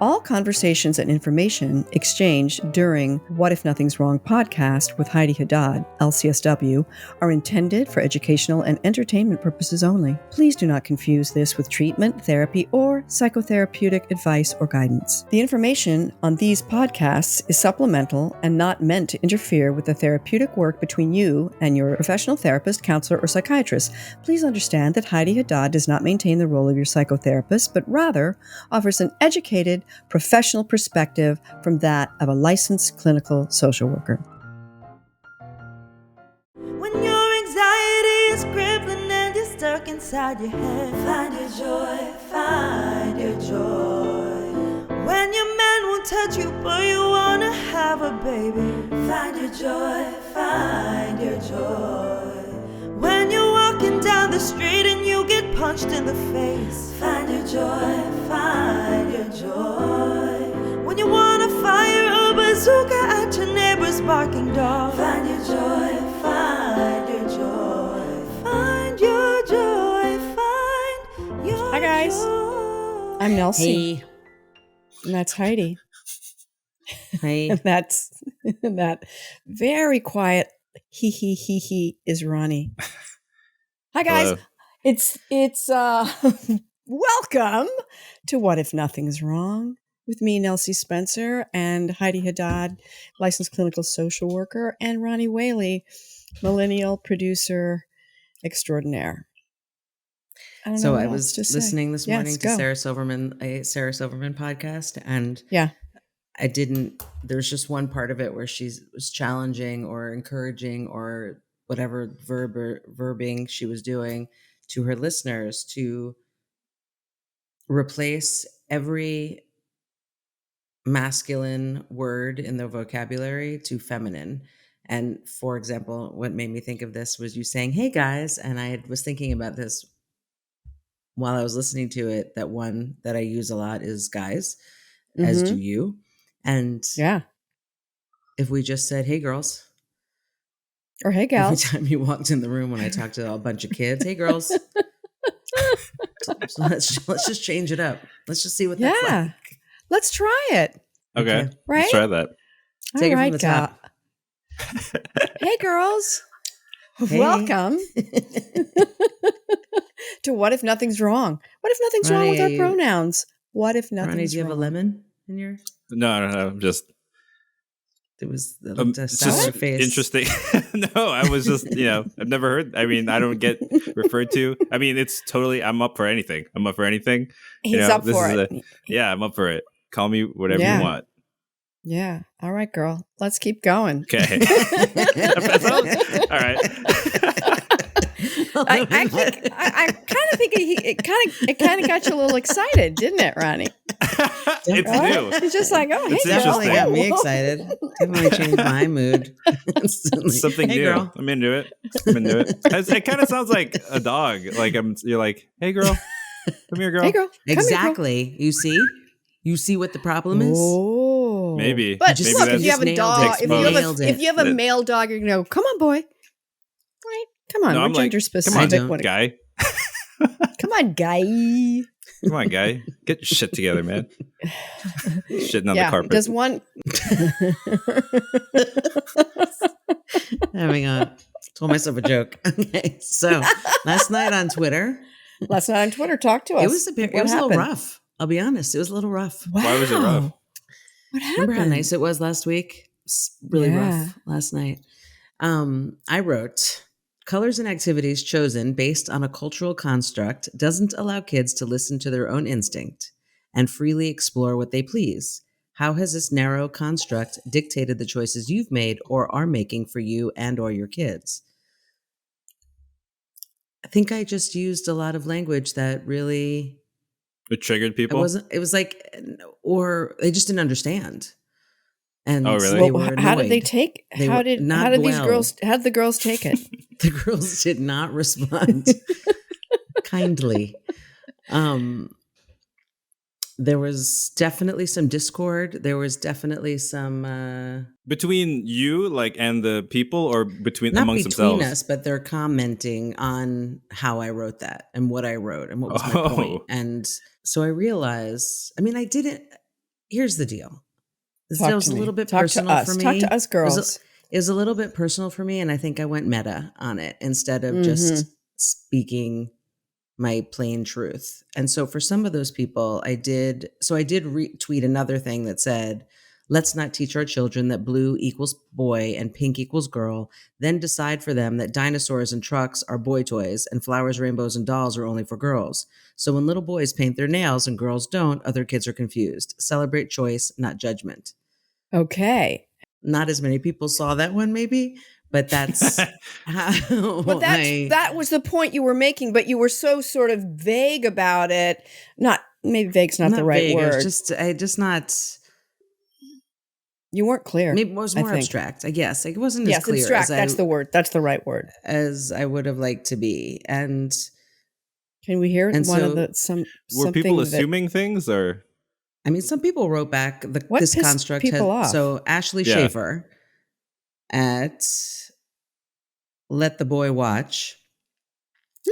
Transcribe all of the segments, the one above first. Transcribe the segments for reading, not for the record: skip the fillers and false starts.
All conversations and information exchanged during What If Nothing's Wrong podcast with Heidi Haddad, LCSW, are intended for educational and entertainment purposes only. Please do not confuse this with treatment, therapy, or psychotherapeutic advice or guidance. The information on these podcasts is supplemental and not meant to interfere with the therapeutic work between you and your professional therapist, counselor, or psychiatrist. Please understand that Heidi Haddad does not maintain the role of your psychotherapist, but rather offers an educated, professional perspective from that of a licensed clinical social worker. When your anxiety is crippling and you're stuck inside your head, find your joy, find your joy. When your man won't touch you but you wanna have a baby, find your joy, find your joy. When you're walking down the street and you get punched in the face, find your joy, find your joy. When you wanna fire a bazooka at your neighbor's barking dog, find your joy, find your joy. Find your joy, find your joy. Hi guys, I'm Nelsie. Hey. And that's Heidi. Hey. And that's that very quiet he is Ronnie. Hi guys. Hello. It's welcome to What If Nothing's Wrong with me, Nelsie Spencer, and Heidi Haddad, licensed clinical social worker, and Ronnie Whaley, Millennial producer extraordinaire. So I was listening this morning to go. Sarah Silverman podcast, and Yeah. there's just one part of it where she was challenging or encouraging or whatever verbing she was doing to her listeners to replace every masculine word in their vocabulary to feminine. And for example, what made me think of this was you saying, "Hey guys," and I was thinking about this while I was listening to it, that one that I use a lot is guys, as do you. And Yeah. if we just said, "Hey girls," Or hey every gals. time you walked in the room when I talked to a bunch of kids, "Hey girls." So let's just change it up. Let's just see what that's Yeah. like. Let's try it. Okay. Right? Let's try that. Take it All from the top. Hey girls. Hey. Welcome to What If Nothing's Wrong? What if nothing's wrong Ronnie, with our are you- pronouns? What if nothing's Ronnie, do you have a wrong? lemon in your? No. Just It was the it's sour just face. interesting. No, I was just, I've never heard. I mean, I don't get referred to. I mean, it's totally, I'm up for anything. I'm up for anything. He's up this for is it. Yeah, I'm up for it. Call me whatever Yeah. you want. Yeah. All right, girl. Let's keep going. Okay. All right. I kind of think it kind of got you a little excited, didn't it, Ronnie? It's new. It's just like, oh, hey, It's girl. Definitely got me Whoa. excited. Definitely changed my mood. Instantly. Something Hey, new. girl. I'm into it. It kind of sounds like a dog. Like you're like, "Hey girl, come here, girl." Hey, girl. Come here, girl. Exactly. You see what the problem is? Oh, Maybe. But Maybe look, that's if you have a nailed dog, it. Nailed if you have a it. male dog, you're gonna go, "Come on, boy." Right? Come on, No, we're I'm like, gender "Come on, specific. guy. Come on, guy. Come on, guy. Get your shit together, man." Shitting on Yeah. the carpet. Does one? Having told myself a joke. Okay, so last night on Twitter, Last night on Twitter, talk to us. it was a What little happened? rough. I'll be honest, it was a little rough. Why was it rough? Wow. What happened? Remember how nice it was last week? It's really Yeah. rough last night. I wrote, "Colors and activities chosen based on a cultural construct doesn't allow kids to listen to their own instinct and freely explore what they please. How has this narrow construct dictated the choices you've made or are making for you and or your kids?" I think I just used a lot of language that really It triggered people. it was like, or they just didn't understand. And Oh, really? they Well, were how did they annoyed. take? They How were did not these well. girls? How did the girls take it? The girls did not respond kindly. There was definitely some discord. There was definitely some Between you, and the people, or not amongst between themselves? us, but they're commenting on how I wrote that and what I wrote and what was my Oh. point. And so I realized, I mean, I didn't. here's the deal. This Talk was to a me. little bit Talk to personal us. for me. Talk to us, It was girls. It was a little bit personal for me, and I think I went meta on it instead of Mhm. just speaking my plain truth. And so for some of those people, I did retweet another thing that said, let's not teach our children that blue equals boy and pink equals girl, then decide for them that dinosaurs and trucks are boy toys and flowers, rainbows, and dolls are only for girls. So when little boys paint their nails and girls don't, other kids are confused. Celebrate choice, not judgment. Okay. Not as many people saw that one, maybe, but that's how But that was the point you were making, but you were so sort of vague about it. Maybe vague's not the right vague. word. I just not. You weren't clear. Maybe it was more abstract, I guess. Like it wasn't as clear. Abstract. As That's the word. That's the right word. As I would have liked to be. And can we hear and one so, of the were people assuming things, or? I mean, some people wrote back What this pissed construct people off? So Ashley Schaefer at Let the Boy Watch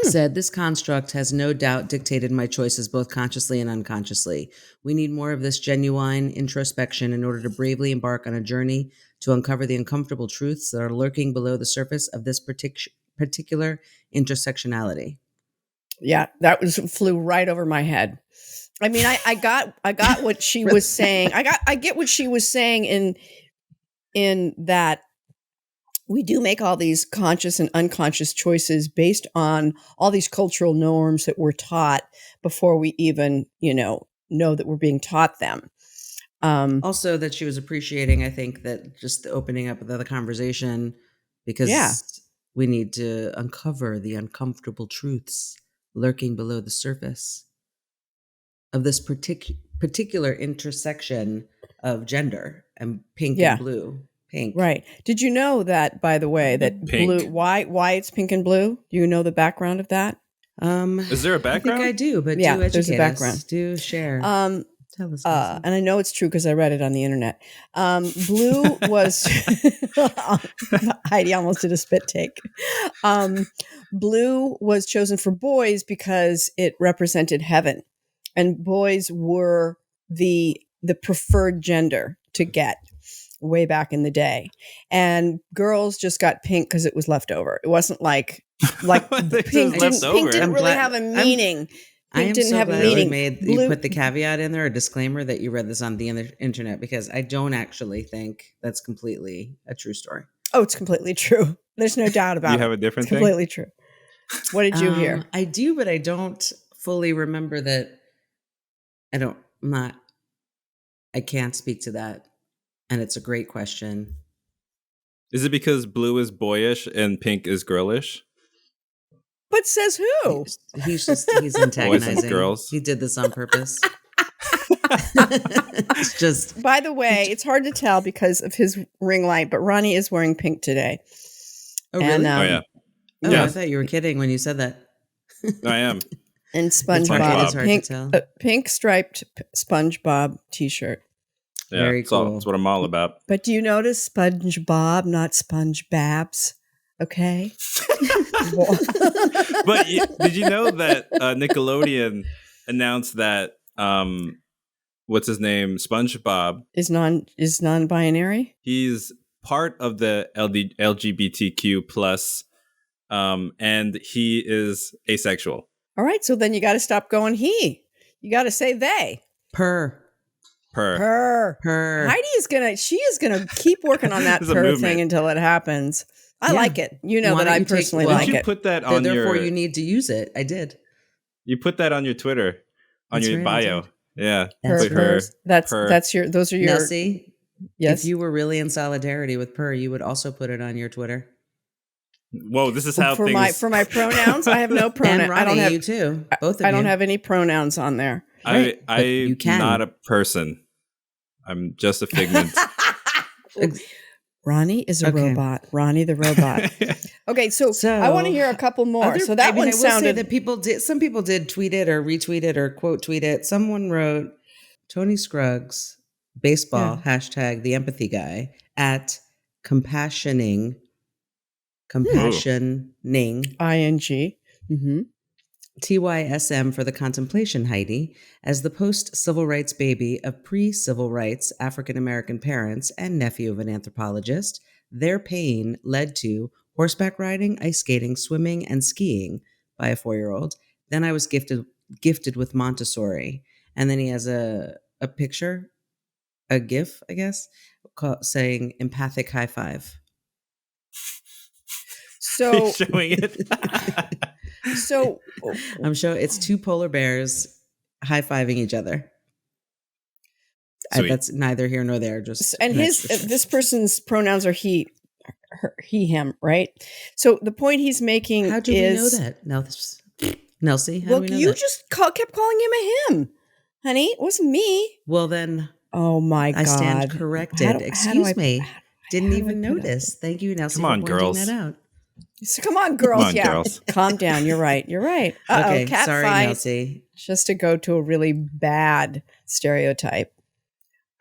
said, this construct has no doubt dictated my choices both consciously and unconsciously. We need more of this genuine introspection in order to bravely embark on a journey to uncover the uncomfortable truths that are lurking below the surface of this particular intersectionality. Yeah, that flew right over my head. I mean, I got what she was saying. I get what she was saying in that we do make all these conscious and unconscious choices based on all these cultural norms that we're taught before we even, know that we're being taught them. Also that she was appreciating, I think, that just the opening up of the conversation, because we need to uncover the uncomfortable truths lurking below the surface of this particular intersection of gender and pink and blue. Pink. Right. Did you know that, by the way, that pink. blue, why it's pink and blue? Do you know the background of that? Is there a background? I think I do, but yeah, do educate there's a background. Us. Do share. Tell us. And I know it's true because I read it on the internet. Blue was Heidi almost did a spit take. Blue was chosen for boys because it represented heaven, and boys were the preferred gender to get way back in the day, and girls just got pink because it was leftover. It wasn't like pink didn't really have a meaning. Pink didn't have a meaning. You put the caveat in there, a disclaimer that you read this on the internet, because I don't actually think that's completely a true story. Oh, it's completely true. There's no doubt about it. You have a different thing? Completely true. What did you hear? I do, but I don't fully remember that. I can't speak to that. And it's a great question. Is it because blue is boyish and pink is girlish? But says who? He's antagonizing. Boys and girls. He did this on purpose. It's just. By the way, it's hard to tell because of his ring light, but Ronnie is wearing pink today. Oh, really? Yeah. Oh, yeah. I thought you were kidding when you said that. I am. And SpongeBob. It's hard to tell. Pink striped SpongeBob t-shirt. Yeah, very cool. That's what I'm all about. But do you notice SpongeBob, not SpongeBabs? Okay. But did you know that Nickelodeon announced that what's his name, SpongeBob is non-binary? He's part of the LGBTQ plus, and he is asexual. All right, so then you got to stop going he. You got to say they. Per. Heidi is gonna keep working on that per thing until it happens. I like it. You know that I personally like it. You put that on therefore you need to use it. I did. You put that on your Twitter, on your bio. Yeah. That's your. Those are your. Nelsie, yes. If you were really in solidarity with per, you would also put it on your Twitter. Whoa, this is how for my pronouns. I have no pronouns. And Ronnie, I don't have you too. Both of you. I don't have any pronouns on there. Right. I'm not a person. I'm just a figment. Ronnie is a robot. Ronnie the robot. Okay, so I want to hear a couple more. One sounded. Say that some people did tweet it or retweet it or quote tweet it. Someone wrote Tony Scruggs baseball hashtag the empathy guy at compassioning ing. Mm-hmm. TYSM for the contemplation, Heidi. As the post-civil rights baby of pre-civil rights African-American parents and nephew of an anthropologist, their pain led to horseback riding, ice skating, swimming, and skiing by a 4-year-old. Then I was gifted with Montessori. And then he has a picture, a GIF, I guess, saying empathic high five. So He's showing it. So I'm sure it's 2 polar bears high-fiving each other. Sweet. That's neither here nor there. Just and this person's pronouns are he, him, right? So the point he's making How do we know that? Nelsie, how do we know you that? just kept calling him a him, honey. It wasn't me. Well, then Oh my God. I stand corrected. Excuse me. Didn't even put notice. Thank you, Nelsie, Come on, for pointing girls. that out. So come on, girls. Come on, girls. Calm down. You're right. Okay, cat sorry, fight. Nelsie. Just to go to a really bad stereotype.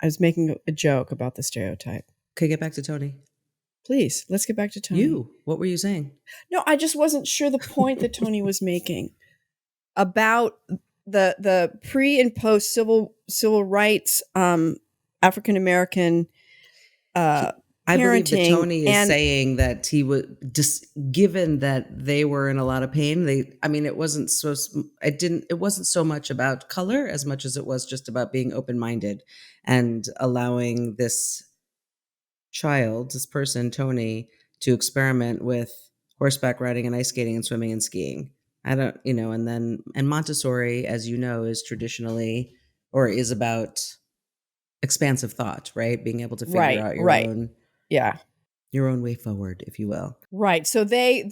I was making a joke about the stereotype. Okay, get back to Tony. Please, let's get back to Tony. What were you saying? No, I just wasn't sure the point that Tony was making about the pre and post civil rights African American I believe that parenting Tony is and- saying that he would just given that they were in a lot of pain. It wasn't so much about color as much as it was just about being open-minded and allowing this person, Tony, to experiment with horseback riding and ice skating and swimming and skiing. And Montessori, as you know, is traditionally or is about expansive thought, right? Being able to figure out your own. Yeah. Your own way forward, if you will. Right. So they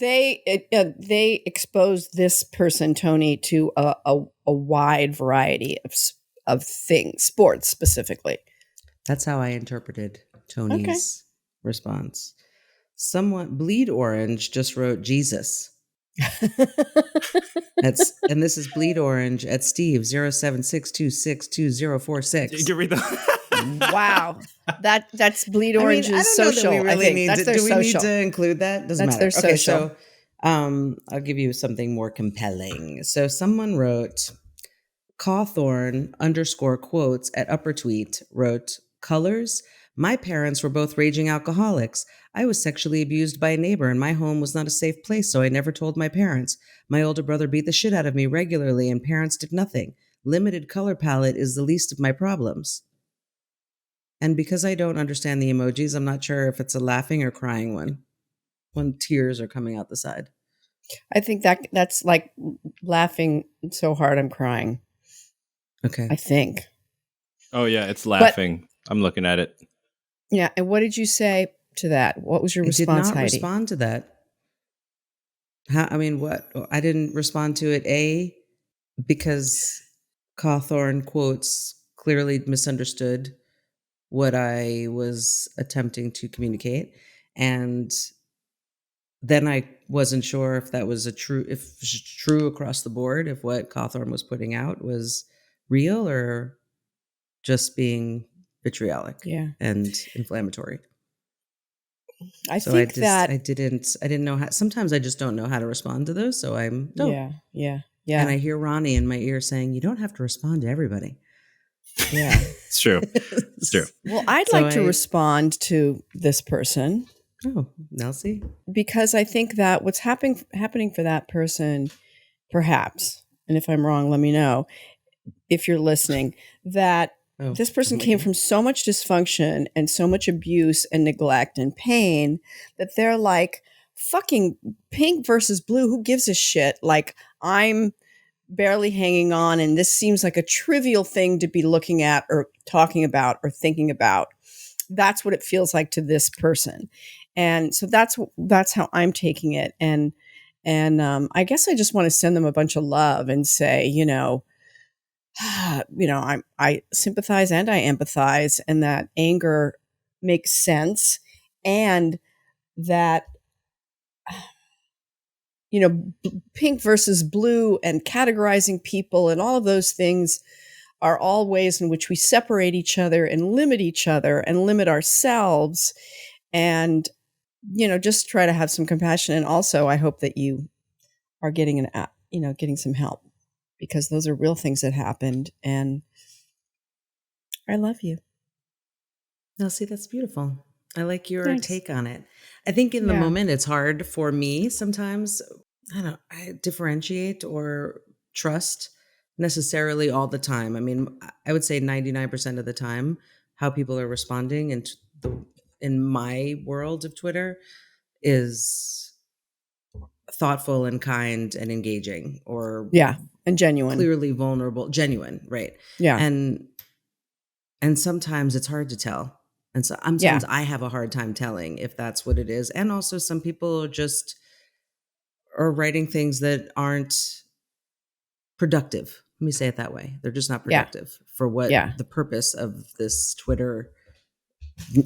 expose this person, Tony, to a wide variety of things, sports specifically. That's how I interpreted Tony's response. Someone, Bleed Orange, just wrote Jesus. And this is Bleed Orange at Steve 0762622046. You can read that. Wow, that's Bleed Orange's social. Do we need to include that? Doesn't matter. Their social. So I'll give you something more compelling. So someone wrote, Cawthorn _quotes at upper tweet wrote, colors. My parents were both raging alcoholics. I was sexually abused by a neighbor and my home was not a safe place, so I never told my parents. My older brother beat the shit out of me regularly and parents did nothing. Limited color palette is the least of my problems. And because I don't understand the emojis, I'm not sure if it's a laughing or crying one when tears are coming out the side. I think that's like laughing so hard I'm crying. Okay. I think. Oh, yeah, it's laughing. I'm looking at it. Yeah. And what did you say to that? What was your response, Heidi? I did not respond to that. What? I didn't respond to it, because Cawthorn quotes clearly misunderstood what I was attempting to communicate. And then I wasn't sure if that was true across the board, if what Cawthorn was putting out was real or just being vitriolic and inflammatory. I didn't know how. Sometimes I just don't know how to respond to those, so I'm don't. Yeah. And I hear Ronnie in my ear saying, "You don't have to respond to everybody." Yeah, it's true. It's true. Well, I'd like to respond to this person. Oh, Nelsie, because I think that what's happening for that person, perhaps, and if I'm wrong, let me know. If you're listening, that. This person came from so much dysfunction and so much abuse and neglect and pain that they're like, fucking pink versus blue. Who gives a shit? Like, I'm barely hanging on. And this seems like a trivial thing to be looking at or talking about or thinking about. That's what it feels like to this person. And so that's how I'm taking it. And I guess I just want to send them a bunch of love and say, I sympathize and I empathize, and that anger makes sense, and that, pink versus blue and categorizing people and all of those things are all ways in which we separate each other and limit ourselves, and, just try to have some compassion. And also, I hope that you are getting getting some help, because those are real things that happened. And I love you. Nelsie, that's beautiful. I like your Thanks. take on it. I think in the Yeah. moment, it's hard for me sometimes. I differentiate or trust necessarily all the time. I mean, I would say 99% of the time, how people are responding in my world of Twitter is thoughtful and kind and engaging, or and genuine, clearly vulnerable, genuine, right? And sometimes it's hard to tell. And so sometimes I have a hard time telling if that's what it is. And also some people just are writing things that aren't productive. Let me say it that way. They're just not productive for what the purpose of this Twitter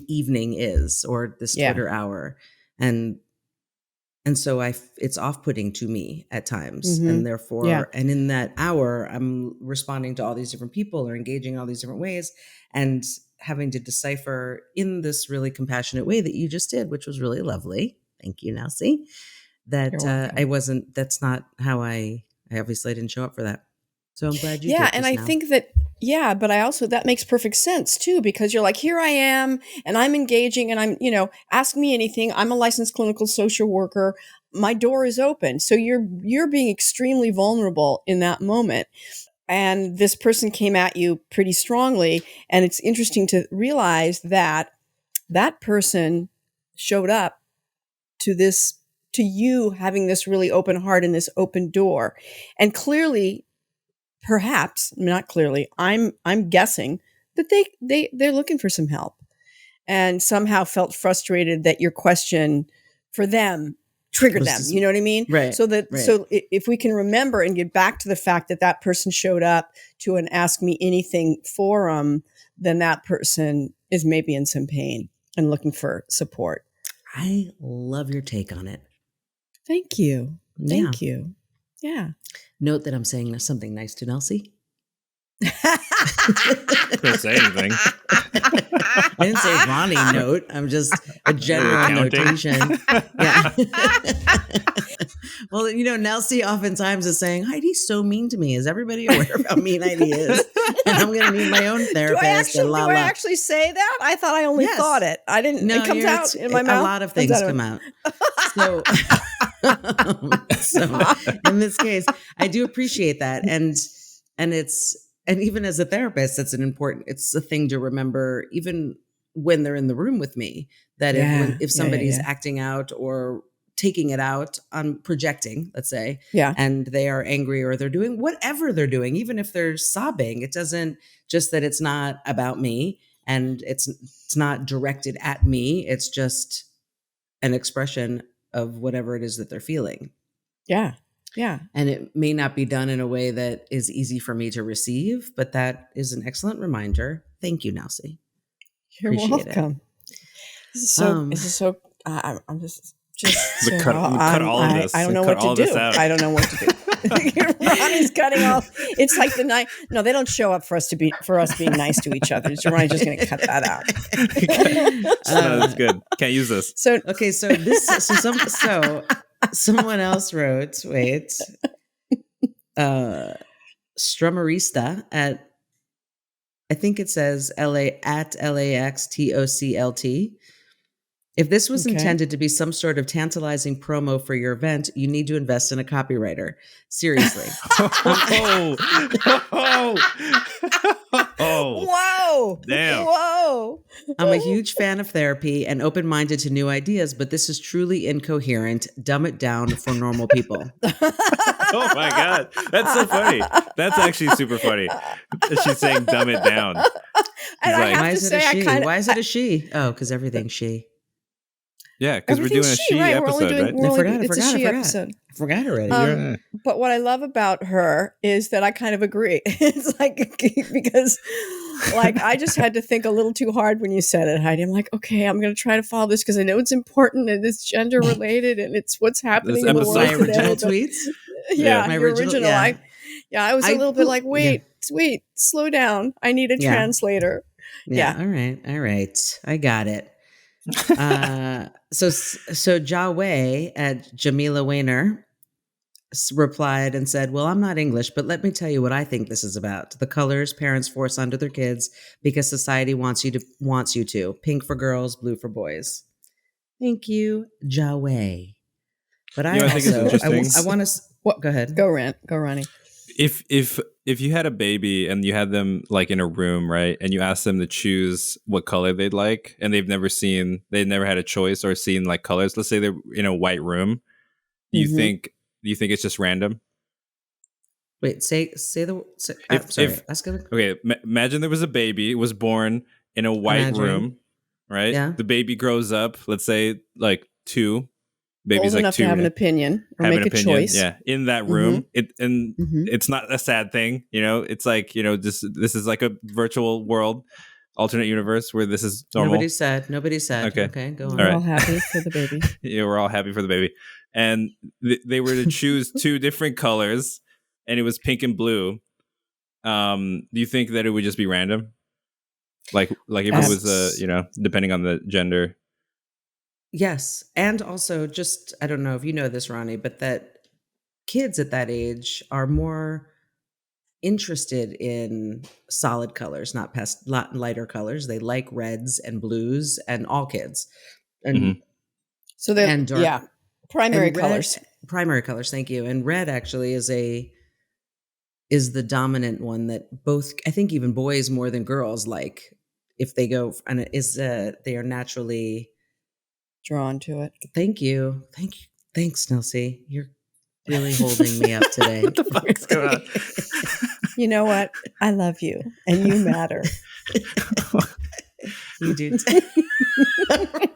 evening is, or this Twitter hour. And so it's off-putting to me at times. And therefore, and in that hour, I'm responding to all these different people or engaging all these different ways and having to decipher in this really compassionate way that you just did, which was really lovely. Thank you, Nelsie. That that's not how I obviously didn't show up for that. So I'm glad you did. And I think that, but I also, that makes perfect sense too, because you're like, here I am and I'm engaging and I'm, ask me anything. I'm a licensed clinical social worker. My door is open. So you're being extremely vulnerable in that moment. And this person came at you pretty strongly. And it's interesting to realize that that person showed up to you having this really open heart and this open door. And clearly, perhaps, not clearly, I'm guessing that they're looking for some help and somehow felt frustrated that your question for them triggered them. You know what I mean? Right. So if we can remember and get back to the fact that that person showed up to an Ask Me Anything forum, then that person is maybe in some pain and looking for support. I love your take on it. Thank you. Thank you. Yeah. Note that I'm saying something nice to Nelsie. Don't say anything. I didn't say Ronnie note. I'm just a general notation. Yeah. Well, Nelsie oftentimes is saying, Heidi's so mean to me. Is everybody aware of how mean Heidi is? And I'm going to need my own therapist. Do I actually say that? I thought I only thought it. I didn't. No, it comes out in my mouth. A lot of things come out. So, in this case, I do appreciate that. And even as a therapist, it's a thing to remember, even when they're in the room with me, that if somebody's acting out or taking it out on projecting, let's say, and they are angry or they're doing whatever they're doing, even if they're sobbing, it doesn't just that it's not about me and it's not directed at me. It's just an expression of whatever it is that they're feeling. Yeah. Yeah. And it may not be done in a way that is easy for me to receive, but that is an excellent reminder. Thank you, Nelsie. You're welcome. This is so, I'm just cut all of this. I don't know what to do. I don't know what to do. Ronnie's cutting off. It's like the night. No, they don't show up for us being nice to each other. So Ronnie's just going to cut that out. No, that's good. Can't use this. So okay. So someone else wrote. Wait, Strummerista at. I think it says LAXTOCLT. If this was intended to be some sort of tantalizing promo for your event, you need to invest in a copywriter. Seriously. Whoa. Damn. Whoa. I'm a huge fan of therapy and open-minded to new ideas, but this is truly incoherent. Dumb it down for normal people. Oh my God. That's so funny. That's actually super funny. She's saying dumb it down. Why is it a she? Why is it a she? Oh, because everything's she. Yeah, because we're doing a she episode, right? I forgot already. But what I love about her is that I kind of agree. It's like, because I just had to think a little too hard when you said it, Heidi. I'm like, okay, I'm going to try to follow this because I know it's important and it's gender related and it's what's happening in the world today. My original tweets? Yeah, my original. I was a little bit like, wait, slow down. I need a translator. Yeah. All right. I got it. So Jaway at Jamila Weiner replied and said, well, I'm not English, but let me tell you what I think this is about. The colors parents force onto their kids because society wants you to. Pink for girls, blue for boys. Thank you, Jaway. But I think it's interesting. I want to. Go ahead. Go, Ronnie. If you had a baby and you had them like in a room, right, and you asked them to choose what color they'd like, and they've never had a choice or seen like colors. Let's say they're in a white room. Do you think it's just random? Wait, say the. Imagine there was a baby, was born in a white room, right? Yeah. The baby grows up, let's say like 2. Baby's old enough like 2, to have an opinion or make a choice. Yeah, in that room. It's not a sad thing, It's like, this is like a virtual world, alternate universe where this is normal. Nobody said. Okay, go on. We're all happy for the baby. Yeah, we're all happy for the babe. And they were to choose 2 different colors, and it was pink and blue. Do you think that it would just be random? Like if it was, depending on the gender? Yes. And also just, I don't know if you know this, Ronnie, but that kids at that age are more interested in solid colors, not lighter colors. They like reds and blues, and all kids. And so they're primary colors. Primary colors, thank you. And red actually is the dominant one that both, I think even boys more than girls like, if they go, and they are naturally drawn to it. Thank you. Thanks, Nelsie. You're really holding me up today. What the fuck is going on? You know what? I love you, and you matter. You do.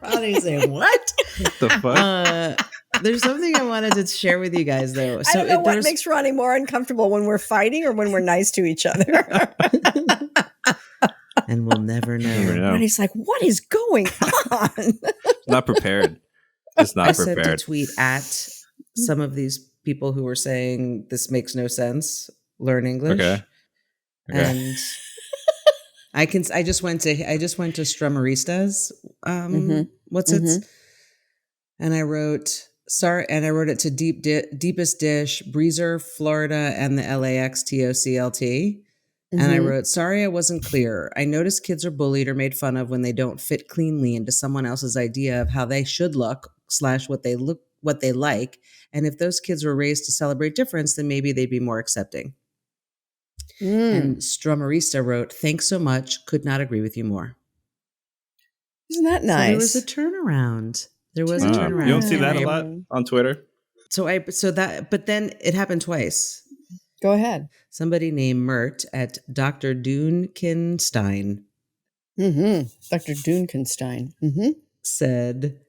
Ronnie saying, what? What the fuck? There's something I wanted to share with you guys, though. So I don't know what makes Ronnie more uncomfortable, when we're fighting or when we're nice to each other. And we'll never know. Ronnie's like, what is going on? Not prepared. Just not prepared. I sent a tweet at some of these people who were saying this makes no sense. Learn English. Okay. And I just went to Strummerista's. What's it? And I wrote it to Deepest Dish, Breezer, Florida, and the LAX TOCLT. And I wrote, sorry, I wasn't clear. I notice kids are bullied or made fun of when they don't fit cleanly into someone else's idea of how they should look / what they like. And if those kids were raised to celebrate difference, then maybe they'd be more accepting. And Strummerista wrote, thanks so much. Could not agree with you more. Isn't that nice? So there was a turnaround. There was a turnaround. You don't see that a lot on Twitter? But then it happened twice. Go ahead. Somebody named Mert at Dr. Dunkenstein. Dr. Dunkenstein. Said,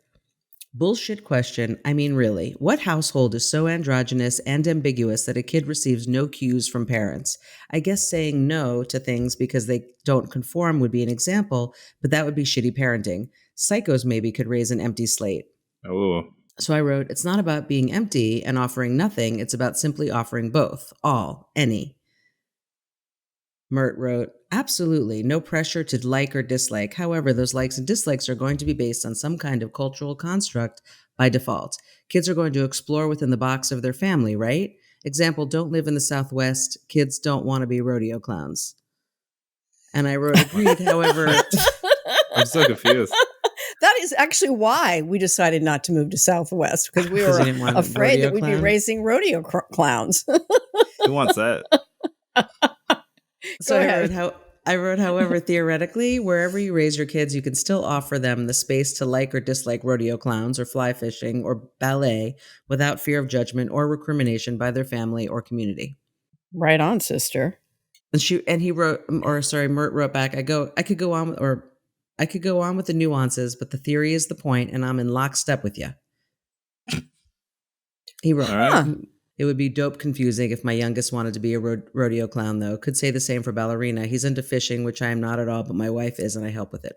bullshit question. I mean, really, what household is so androgynous and ambiguous that a kid receives no cues from parents? I guess saying no to things because they don't conform would be an example, but that would be shitty parenting. Psychos maybe could raise an empty slate. Oh. So I wrote, it's not about being empty and offering nothing. It's about simply offering both, all, any. Mert wrote, absolutely, no pressure to like or dislike. However, those likes and dislikes are going to be based on some kind of cultural construct by default. Kids are going to explore within the box of their family, right? Example, don't live in the Southwest. Kids don't want to be rodeo clowns. And I wrote, agreed, however. I'm so confused. That is actually why we decided not to move to Southwest, because we were afraid that we'd be raising rodeo clowns. Who wants that? So I wrote, however, theoretically, wherever you raise your kids, you can still offer them the space to like or dislike rodeo clowns or fly fishing or ballet without fear of judgment or recrimination by their family or community. Right on, sister. Mert wrote back, I could go on with the nuances, but the theory is the point, and I'm in lockstep with you. He wrote, it would be dope confusing if my youngest wanted to be a rodeo clown, though. Could say the same for ballerina. He's into fishing, which I am not at all, but my wife is, and I help with it.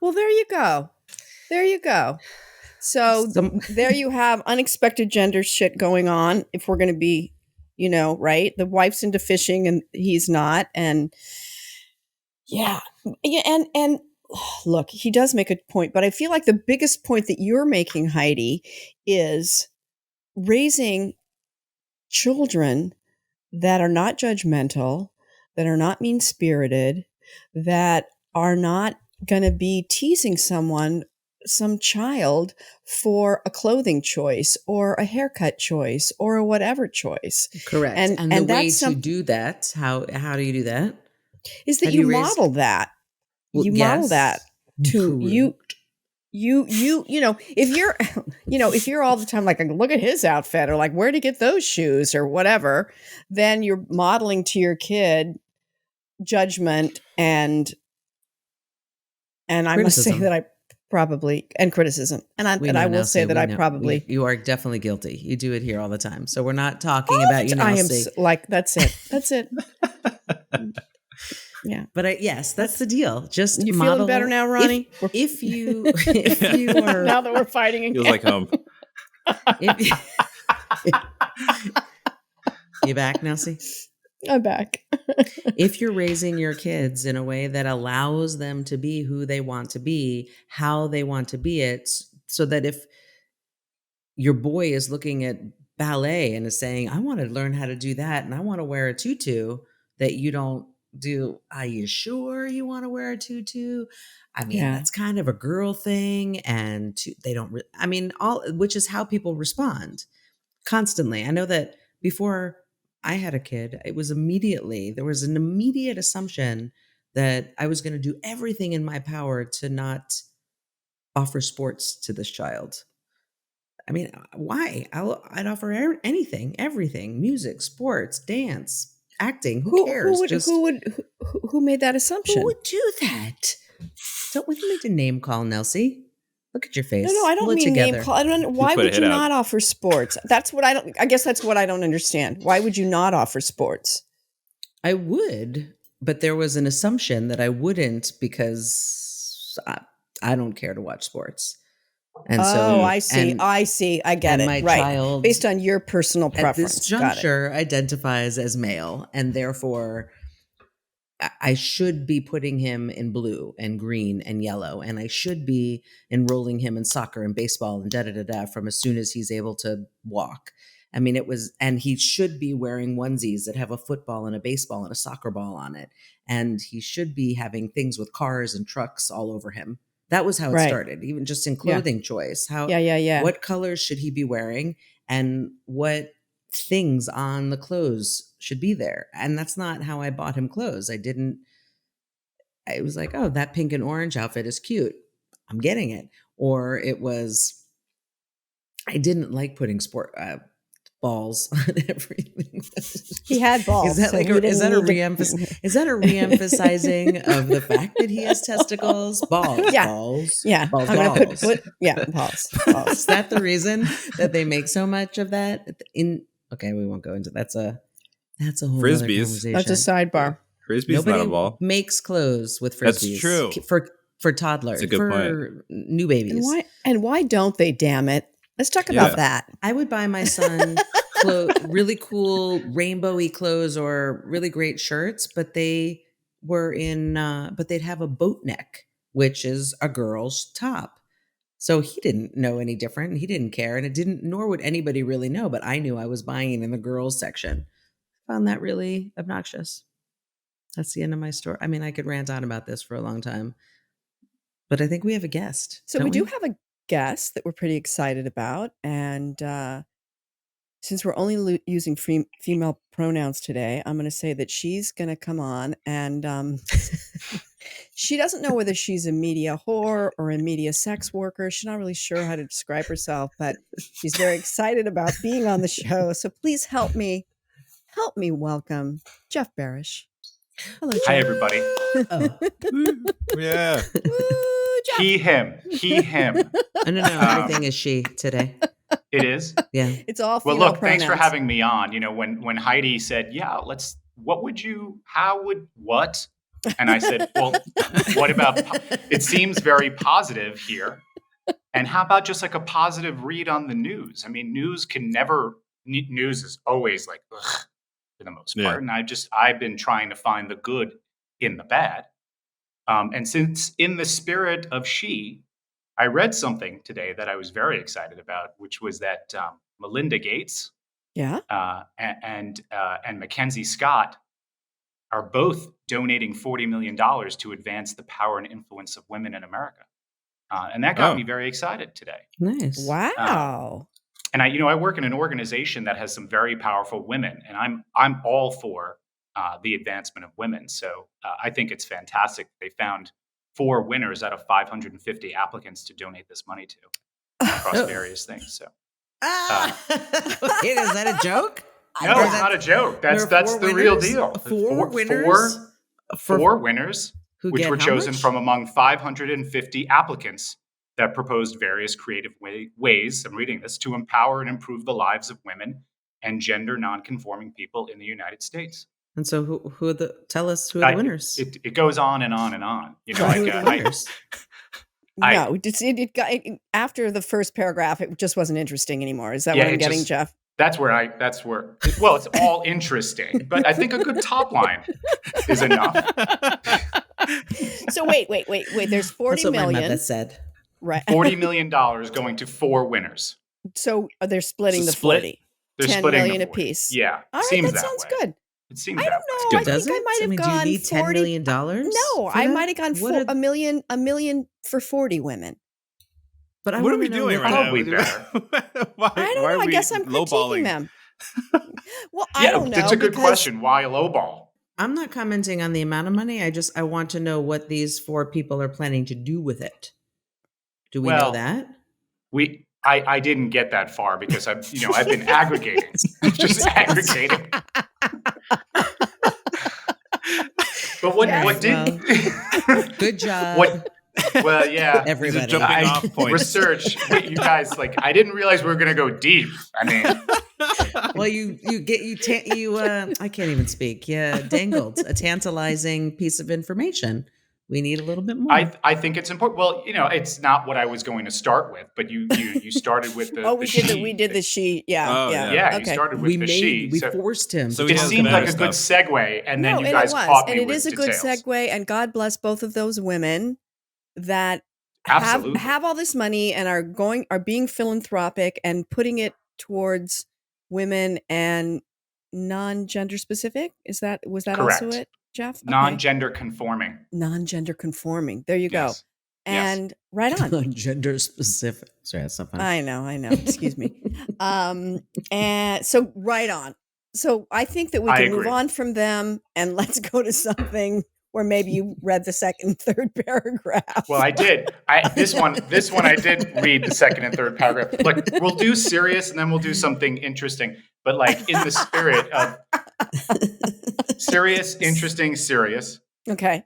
Well, there you go. So there you have unexpected gender shit going on. If we're going to be, right? The wife's into fishing and he's not. And yeah. And look, he does make a point, but I feel like the biggest point that you're making, Heidi, is raising children that are not judgmental, that are not mean-spirited, that are not going to be teasing some child for a clothing choice or a haircut choice or a whatever choice. Correct. And the way to do that, how do you do that? Is that you model that. Well, you model that to you. If you're all the time like, look at his outfit, or like, where'd he get those shoes, or whatever, then you're modeling to your kid judgment and I must say that I probably, and criticism, and I will say that I probably, you are definitely guilty. You do it here all the time, so we're not talking about you, Nelsie. I am that's it. Yeah, but yes, that's the deal. Just you feeling better now, Ronnie? If you are now that we're fighting again, feels like home. You back, Nelsie? I'm back. If you're raising your kids in a way that allows them to be who they want to be, how they want to be it, so that if your boy is looking at ballet and is saying, I want to learn how to do that and I want to wear a tutu, that you don't do, are you sure you want to wear a tutu? I mean, that's kind of a girl thing. And they don't, which is how people respond constantly. I know that before I had a kid, there was an immediate assumption that I was going to do everything in my power to not offer sports to this child. I mean, why? I'd offer anything, everything, music, sports, dance, acting. Who cares? Who made that assumption? Who would do that? We don't need to name call, Nelsie. Look at your face. No, I don't mean name call. Why would you not offer sports? I guess that's what I don't understand. Why would you not offer sports? I would, but there was an assumption that I wouldn't because I don't care to watch sports. And I see. I get it. My right. Child, based on your personal preference. At this juncture, identifies as male, and therefore I should be putting him in blue and green and yellow, and I should be enrolling him in soccer and baseball and from as soon as he's able to walk. I mean, and he should be wearing onesies that have a football and a baseball and a soccer ball on it. And he should be having things with cars and trucks all over him. That was how it started, even just in clothing choice. What colors should he be wearing and what things on the clothes should be there. And that's not how I bought him clothes. I was like, oh, that pink and orange outfit is cute. I'm getting it. Or it was, I didn't like putting balls on everything. He had balls. Is that a re-emphasizing of the fact that he has testicles? Balls. Yeah. Balls. Yeah. Balls. I'm balls. Gonna balls. Is that the reason that they make so much of that? Okay, we won't go into that's a whole Frisbees. other conversation. That's a sidebar. Frisbee's not a ball. Makes clothes with frisbees. That's true. For toddlers. That's a good point. New babies. And why don't they, damn it? Let's talk about that. I would buy my son really cool rainbowy clothes or really great shirts, but they were but they'd have a boat neck, which is a girl's top. So he didn't know any different. He didn't care. And nor would anybody really know, but I knew I was buying it in the girls section. Found that really obnoxious. That's the end of my story. I mean, I could rant on about this for a long time, but I think we have a guest. So we do have a guest that we're pretty excited about. And since we're only using female pronouns today, I'm going to say that she's going to come on and she doesn't know whether she's a media whore or a media sex worker. She's not really sure how to describe herself, but she's very excited about being on the show. So please help me welcome Jeff Barish. Hello, Jeff. Hi, everybody. Yeah. Woo, Jeff. He, him. No, everything is she today. It is? Yeah. It's all well, female look, pronouns. Thanks for having me on. You know, when Heidi said, what? And I said, well, what about, it seems very positive here. And how about just like a positive read on the news? I mean, news is always like, ugh, for the most part. And I've been trying to find the good in the bad. And since in the spirit of she, I read something today that I was very excited about, which was that Melinda Gates Yeah. and Mackenzie Scott are both donating $40 million to advance the power and influence of women in America. And that got me very excited today. Nice. Wow. And I work in an organization that has some very powerful women, and I'm all for the advancement of women. So I think it's fantastic. They found 4 winners out of 550 applicants to donate this money to across various things. So, Wait, is that a joke? no, it's not a joke. That's the real deal. 4 winners. Four winners, which were chosen much? from among 550 applicants that proposed various creative ways, I'm reading this, to empower and improve the lives of women and gender nonconforming people in the United States. And so tell us who are the winners. It goes on and on and on. Who are the winners? No, it got, after the first paragraph, it just wasn't interesting anymore. Is that what I'm getting, Jeff? Well, it's all interesting, but I think a good top line is enough. So wait. There's 40 That's what million. my mother said. Right. $40 million going to 4 winners. So they're splitting the 40. They're 10 splitting million the 40. apiece. Yeah. All right, seems that sounds way. good. It seems I that don't know. way. I think I might have gone do you need $10 40 million? No, I might have gone a million for 40 women. But what are we doing right now? Probably better. I don't know. I guess I'm critiquing them. Well, I don't know. It's a good question. Why lowball? I'm not commenting on the amount of money. I want to know what these 4 people are planning to do with it. Do we know that? I didn't get that far because I've been aggregating. Just aggregating. But what did good job. Well, yeah. Everybody. Jumping off points. Research. You guys, I didn't realize we were going to go deep. I mean, well, I can't even speak. Yeah, dangled a tantalizing piece of information. We need a little bit more. I think it's important. Well, it's not what I was going to start with, but you started with the we did the she. Yeah. Yeah, you started with the she. We forced him. So it seemed like a good segue, and then you guys caught me and it with is a details. good segue, and God bless both of those women that have all this money and are being philanthropic and putting it towards women and non-gender specific. Was that Correct. also it, Jeff? Okay. Non-gender conforming. Non-gender conforming. There you go. Yes. And right on. Non-gender specific. Sorry, that's not funny. I know. Excuse me. And so right on. So I think that we can move on from them and let's go to something where maybe you read the second and third paragraph. Well, I did. This one I did read the second and third paragraph. Look, we'll do serious and then we'll do something interesting. But in the spirit of serious, interesting, serious. Okay.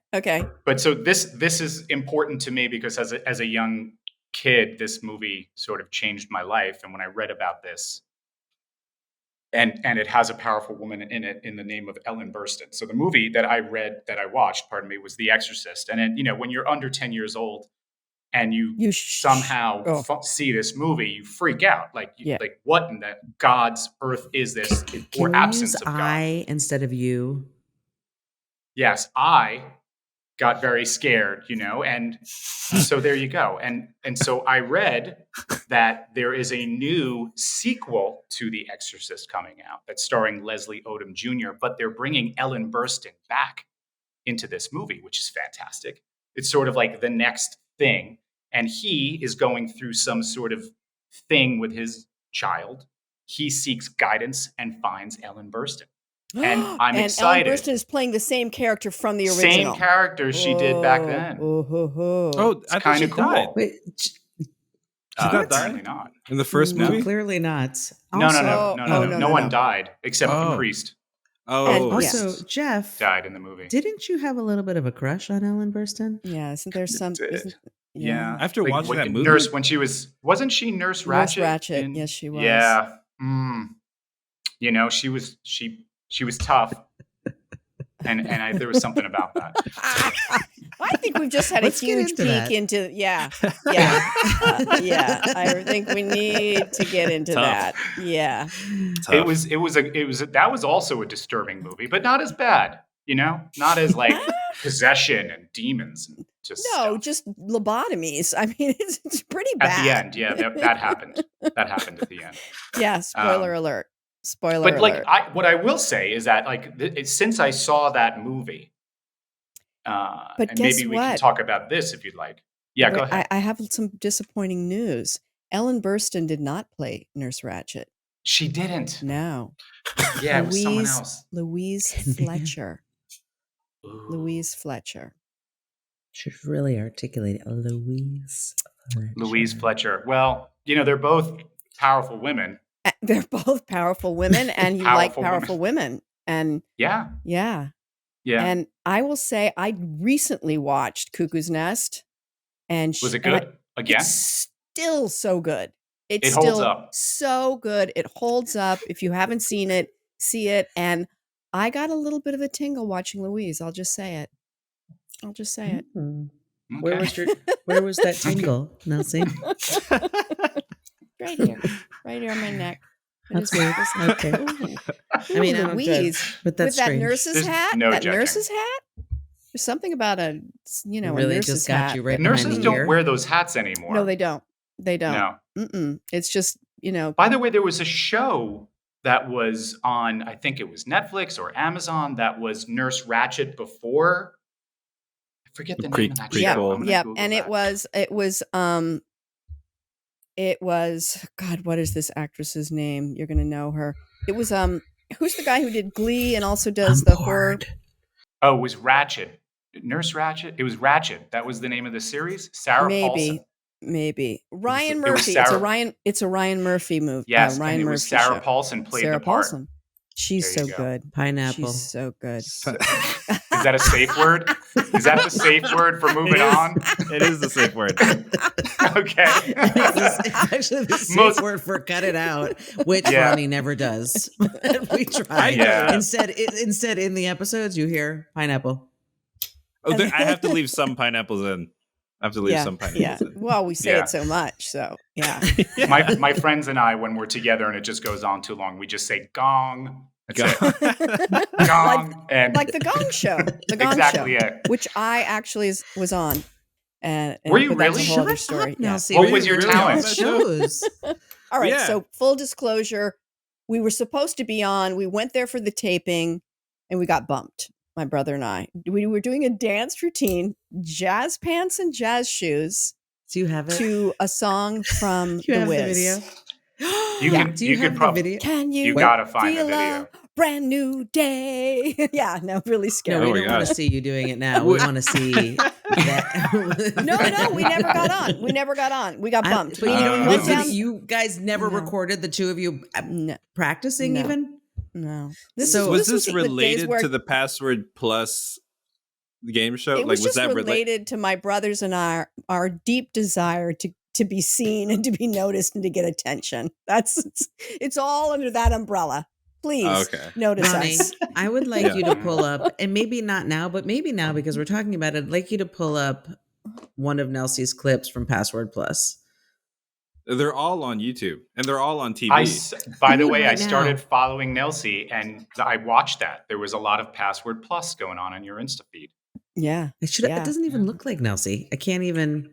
But so this is important to me because as a young kid, this movie sort of changed my life. And when I read about this, and it has a powerful woman in it in the name of Ellen Burstyn. So the movie that I watched, was The Exorcist. And then, when you're under 10 years old and you somehow see this movie, you freak out. Like what in the God's earth is this? Or absence of God. I instead of you. Yes, I got very scared, and so there you go. And so I read that there is a new sequel to The Exorcist coming out that's starring Leslie Odom Jr., but they're bringing Ellen Burstyn back into this movie, which is fantastic. It's sort of like the next thing. And he is going through some sort of thing with his child. He seeks guidance and finds Ellen Burstyn. And I'm excited. Ellen Burstyn is playing the same character from the original. Same character she did back then. Oh, it's kind of cool. Died. Wait, Apparently not. In the first movie? Clearly not. No one died except the priest. Oh, also, Jeff died in the movie. Didn't you have a little bit of a crush on Ellen Burstyn? Yeah, isn't there some? Yeah. After watching that movie, Nurse when she wasn't she Nurse Ratched? Nurse Ratched, yes, she was. Yeah. She was tough, and there was something about that. I think we've just had a huge peek into yeah. I think we need to get into that. Yeah, it was that was also a disturbing movie, but not as bad. Not as like possession and demons. just No, stuff. just lobotomies. I mean, it's pretty bad. At the end, yeah, that happened. That happened at the end. Yeah, spoiler alert. Spoiler But alert. like, what I will say is that like since I saw that movie, But and guess maybe we what? can talk about this if you'd like. Yeah, go ahead. I have some disappointing news. Ellen Burstyn did not play Nurse Ratched. She didn't. No. Yeah, it was someone else. Louise Fletcher. Ooh. Louise Fletcher. Should really articulate it. Louise Fletcher. Louise Fletcher. Well, they're both powerful women. They're both powerful women, and you like powerful women. And yeah. And I will say, I recently watched Cuckoo's Nest, and was it good again? It's still so good. It It's holds still up. so good. It holds up. If you haven't seen it, see it. And I got a little bit of a tingle watching Louise. I'll just say it. Mm. Okay. Where was that tingle, Nelsie? Right here on my neck. That's weird. Okay. I mean, I don't Louise, judge, but that's with that strange. nurse's There's hat. no that judging. nurse's hat. There's something about a Really a nurse's just got hat. you right Nurses behind the don't ear. wear those hats anymore. No, they don't. They don't. No. Mm-mm. It's just By the way, there was a show that was on, I think it was Netflix or Amazon, that was Nurse Ratched before. I forget the name of that show. Yeah, I'm gonna yeah, Google and that. it was God. What is this actress's name? You're gonna know her. It was who's the guy who did Glee and also does the horror? Oh, it was Ratched. Nurse Ratched. It was Ratched. That was the name of the series. Sarah Paulson. Maybe Ryan it was Murphy. Sarah- It's a Ryan Murphy movie. Yes, Ryan and it Murphy was Sarah show. Paulson played Sarah the part. Paulson. She's There so you go. good. Pineapple. She's so good. Is that a safe word? Is that the safe word for moving on? It is the safe word. Okay. It's actually the safe word for cut it out, which Ronnie never does. We try. Yeah. Instead, in the episodes, you hear pineapple. Oh, I have to leave some pineapples in. I have to leave some pineapples in. Well, we say Yeah. it so much, so yeah. My friends and I, when we're together and it just goes on too long, we just say gong. That's it. Gong. And Like the Gong Show. The Gong exactly Show, it. which I actually was on. And Were you but that's really? a whole other Shut story. up, Yeah. Nelsie. What Were was you your really talent? on that shows? All right. Yeah. So full disclosure, we were supposed to be on. We went there for the taping, and we got bumped. My brother and I. We were doing a dance routine, jazz pants and jazz shoes, Do you have it? to a song from Do you The have Wiz. the video? You Yeah. can, Do you have could the probably. video? Can you? You gotta find the feel video. a brand new day. Yeah. No, really No, scary. we Oh my don't want God. to see you doing it now. We want to see that. No, we never got on. We never got on. We got bumped. But We you know, went was down. it, you guys never No. recorded the two of you No, practicing No. even? no. So- Was this the days related where to the Password Plus game show? It was was just that related to my brothers and our deep desire to be seen and to be noticed and to get attention. It's all under that umbrella. Please Okay. notice Ronnie, us. I would like Yeah. you to pull up, and maybe not now, but maybe now because we're talking about it, I'd like you to pull up one of Nelsie's clips from Password Plus. They're all on YouTube and they're all on TV. By the mean way, I right now? started following Nelsie and I watched that. There was a lot of Password Plus going on your Insta feed. Yeah. It should. Yeah. It doesn't even look like Nelsie. I can't even.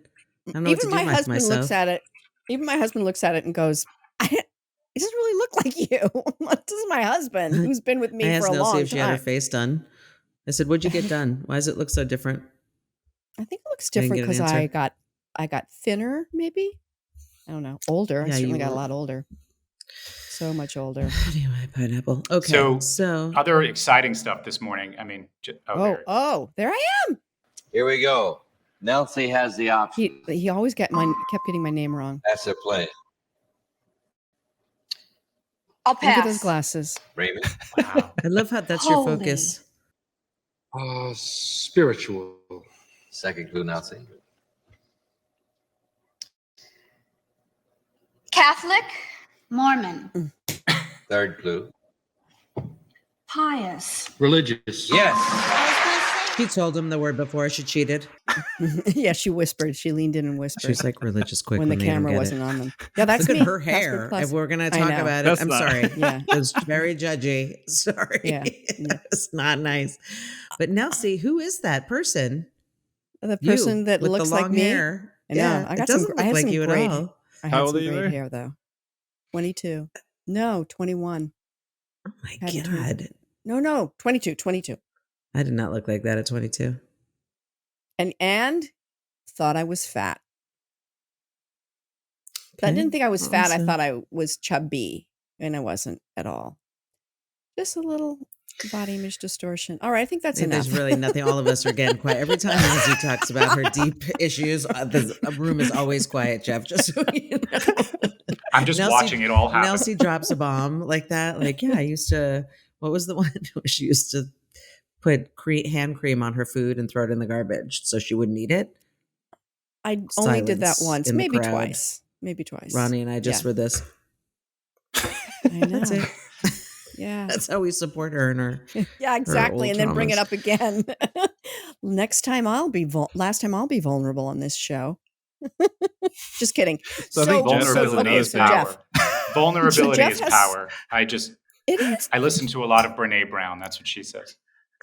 I don't know Even what my to do with husband myself. looks at it. Even my husband looks at it and goes, "It doesn't really look like you." This is my husband who's been with I me for asked a Nelsie long if she had her time. face done. I said, "What'd you get done? Why does it look so different?" I think it looks I didn't different get an because answer. I got thinner, maybe. I don't know. Older. I Yeah, certainly you got a were. lot older. So much older. Anyway, pineapple. Okay, So, so Other exciting stuff this morning. I mean, There I am. Here we go. Nelsie has the option. He always kept getting my name wrong. That's their plan. I'll Look at those pass. glasses. Raymond. wow. I love how that's your Holy. focus. Spiritual. Second clue, Nelsie. Catholic, Mormon, Third clue. pious. Religious. Yes. She told him the word before she cheated. Yeah, she whispered. She leaned in and whispered. She was like religious quick when the they don't camera get wasn't it. on them. Yeah, that's Look me. at her Password hair. Plus. If we're gonna I talk know. about it, That's I'm not- sorry. Yeah. It was very judgy. Sorry. Yeah. It's not nice. But Nelsie, who is that person? The person that with looks the like long me. hair. I know. Yeah, I got it doesn't I look had like some you at great, all. I How had old some are you great there? hair though. 22. No, 21. Oh my Hadn't God. turned it. No, 22. I did not look like that at 22. And thought I was fat. I Okay. didn't think I was fat. I Awesome. thought I was chubby, and I wasn't at all. Just a little body image distortion. All right, I think that's enough. There's really nothing. All of us are getting quiet. Every time Nelsie talks about her deep issues, the room is always quiet, Jeff. Just so you know. I'm just watching it all happen. Nelsie drops a bomb like that. Like, yeah, I used to, what was the one where she used to put hand cream on her food and throw it in the garbage so she wouldn't eat it? I only did that Silence once, in the maybe crowd. twice. Ronnie and I just Yeah. were this. I know. That's it. Yeah. That's how we support her and her. Yeah, exactly. old And then bring it traumas. up again. Last time I'll be vulnerable on this show. Just kidding. So I think Jeff has Vulnerability another is thing. power. Vulnerability Jeff is has- power. It is. I listen to a lot of Brene Brown. That's what she says.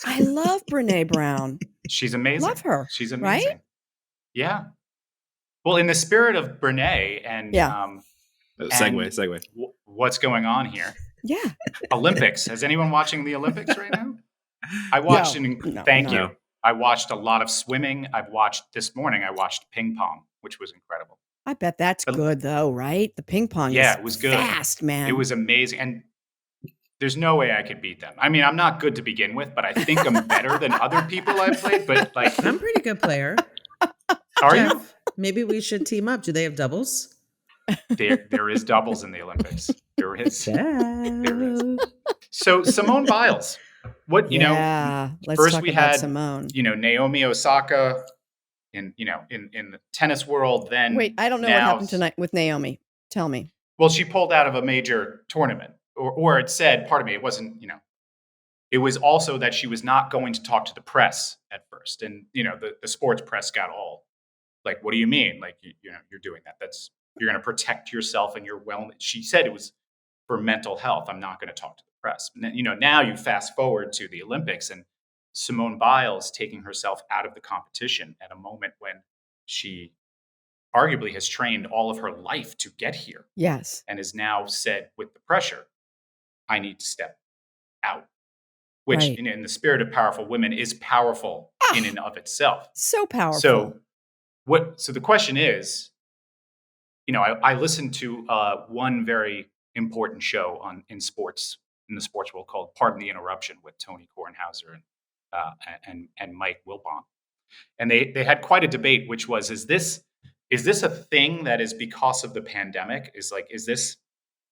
I love Brene Brown. She's amazing. Love her. She's right? amazing. Yeah. Well, in the spirit of Brene and Segue. What's going on here? Yeah. Olympics. Is anyone watching the Olympics right now? I watched Thank you. I watched a lot of swimming. This morning I watched ping pong, which was incredible. I bet that's good though, right? The ping pong Yeah, is it was good. fast, man. It was amazing. And there's no way I could beat them. I mean, I'm not good to begin with, but I think I'm better than other people I've played. But like, I'm a pretty good player. are you? Jeff, maybe we should team up. Do they have doubles? There is doubles in the Olympics. There is. Jeff. So Simone Biles. Let's first talk we about had Simone. Naomi Osaka in the tennis world. Then Wait, I don't know what happened tonight with Naomi. Tell me. Well, she pulled out of a major tournament, or it said, pardon me, it wasn't, it was also that she was not going to talk to the press at first. And, the sports press got all like, what do you mean? Like, you're doing that. You're going to protect yourself and your wellness. She said it was for mental health. I'm not going to talk to the press. And then, now you fast forward to the Olympics and Simone Biles taking herself out of the competition at a moment when she arguably has trained all of her life to get here. Yes. And has now said with the pressure, I need to step out, which in the spirit of powerful women is powerful in and of itself. So powerful. So the question is, I listened to one very important show in the sports world called Pardon the Interruption with Tony Kornhauser and Mike Wilbon. And they had quite a debate, which was, is this a thing that is because of the pandemic? Is this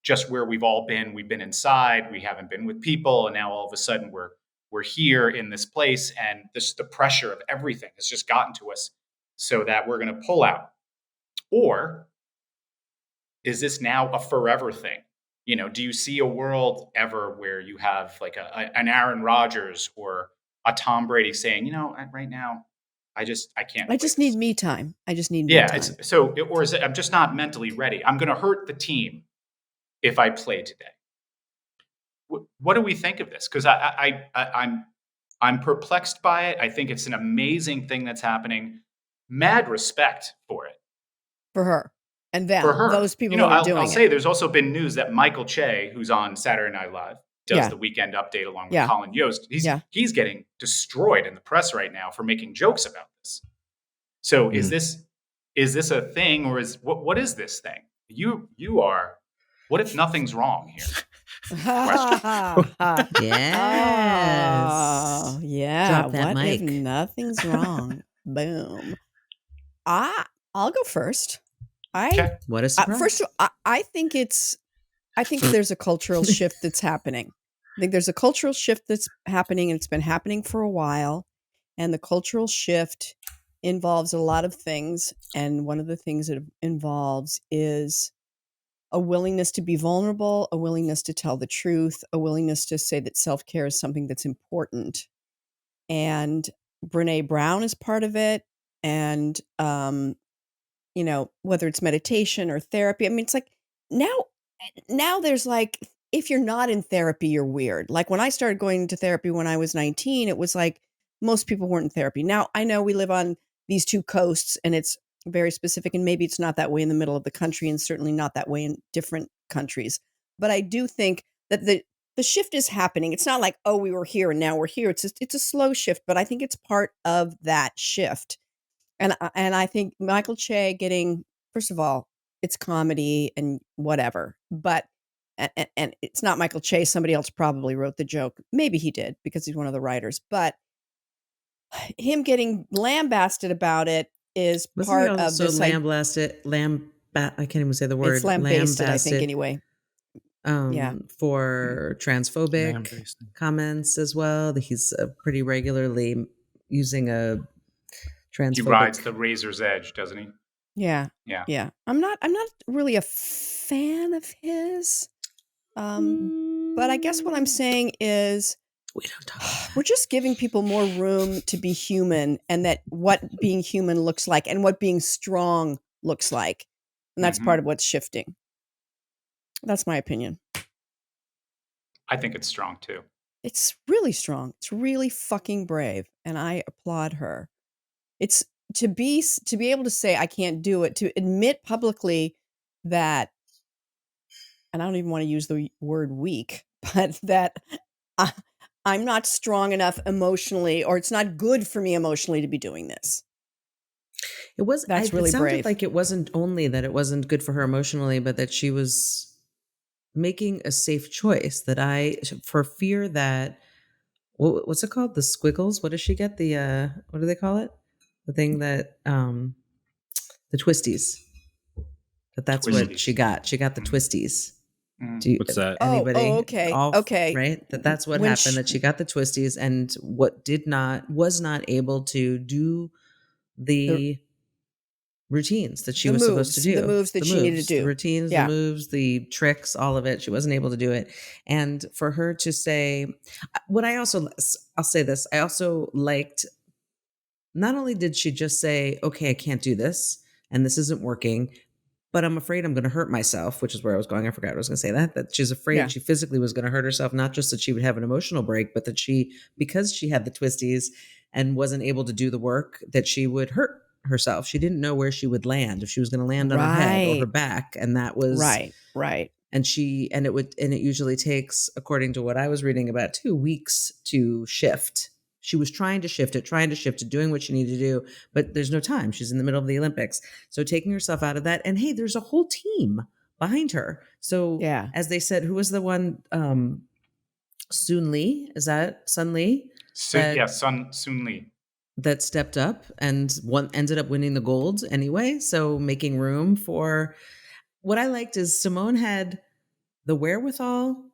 just where we've all been? We've been inside, we haven't been with people, and now all of a sudden we're here in this place, and the pressure of everything has just gotten to us so that we're going to pull out. Or is this now a forever thing? Do you see a world ever where you have like an Aaron Rodgers or a Tom Brady saying, right now, I can't. I just need me time. I just need me time. Or is it, I'm just not mentally ready. I'm going to hurt the team if I play today. What do we think of this? Because I'm perplexed by it. I think it's an amazing thing that's happening. Mad respect for it. For her. And them. For her. Those people who are doing it. I'll say there's also been news that Michael Che, who's on Saturday Night Live, does the weekend update along with Colin Yost. He's getting destroyed in the press right now for making jokes about this. So is this a thing, or what is this thing? You are. What if nothing's wrong here? Yes. Oh, yeah. Drop that what mic. if nothing's wrong? Boom. I'll go first. What a surprise. First of all, I think there's a cultural shift that's happening. I think there's a cultural shift that's happening, and it's been happening for a while. And the cultural shift involves a lot of things. And one of the things that it involves is a willingness to be vulnerable, a willingness to tell the truth, a willingness to say that self-care is something that's important. And Brene Brown is part of it. And, whether it's meditation or therapy, I mean, it's like now there's like, if you're not in therapy, you're weird. Like when I started going to therapy when I was 19, it was like most people weren't in therapy. Now I know we live on these two coasts, and it's very specific, and maybe it's not that way in the middle of the country, and certainly not that way in different countries. But I do think that the shift is happening. It's not like, oh, we were here and now we're here. It's a slow shift, but I think it's part of that shift. And I think Michael Che getting, first of all, it's comedy and whatever, but and it's not Michael Che. Somebody else probably wrote the joke. Maybe he did because he's one of the writers. But him getting lambasted about it is Wasn't part he of also this. I can't even say the word. It's lambasted, I think, anyway. Yeah. For transphobic Lambasted. comments as well. He's pretty regularly using a transphobic. He rides the razor's edge, doesn't he? Yeah. Yeah. Yeah. I'm not really a fan of his. But I guess what I'm saying is We don't talk about that. we're just giving people more room to be human, and that what being human looks like and what being strong looks like. And that's Mhm. part of what's shifting. That's my opinion. I think it's strong too. It's really strong. It's really fucking brave, and I applaud her. It's to be able to say I can't do it, to admit publicly that, and I don't even want to use the word weak, but that I'm not strong enough emotionally, or it's not good for me emotionally to be doing this. It was. That's really it sounded brave. like it wasn't only that it wasn't good for her emotionally, but that she was making a safe choice. For fear that what's it called? The squiggles. What does she get? The what do they call it? The thing that the twisties. That's what Twisties. she got. She got the twisties. Mm. Do you, What's that? Anybody? okay, okay. Right. That's what When happened. That she got the twisties, and was not able to do the routines that she the was supposed to moves, do. the moves that she needed to do. The routines, Yeah. the moves, the tricks, all of it. She wasn't able to do it. And for her to say, I'll say this. I also liked, not only did she just say, okay, I can't do this and this isn't working, but I'm afraid I'm going to hurt myself, which is where I was going. I forgot I was going to say that she's afraid Yeah. she physically was going to hurt herself, not just that she would have an emotional break, but that because she had the twisties and wasn't able to do the work, that she would hurt herself. She didn't know where she would land, if she was going to land on her head or her Right. back. And that was Right. And it usually takes, according to what I was reading, about 2 weeks to shift. She was trying to shift it, doing what she needed to do, but there's no time. She's in the middle of the Olympics. So taking herself out of that, and hey, there's a whole team behind her. So Yeah. as they said, who was the one, Sun Lee? Is that Sun Lee? Sun Lee. That stepped up and ended up winning the gold anyway. So making room for, what I liked is Simone had the wherewithal,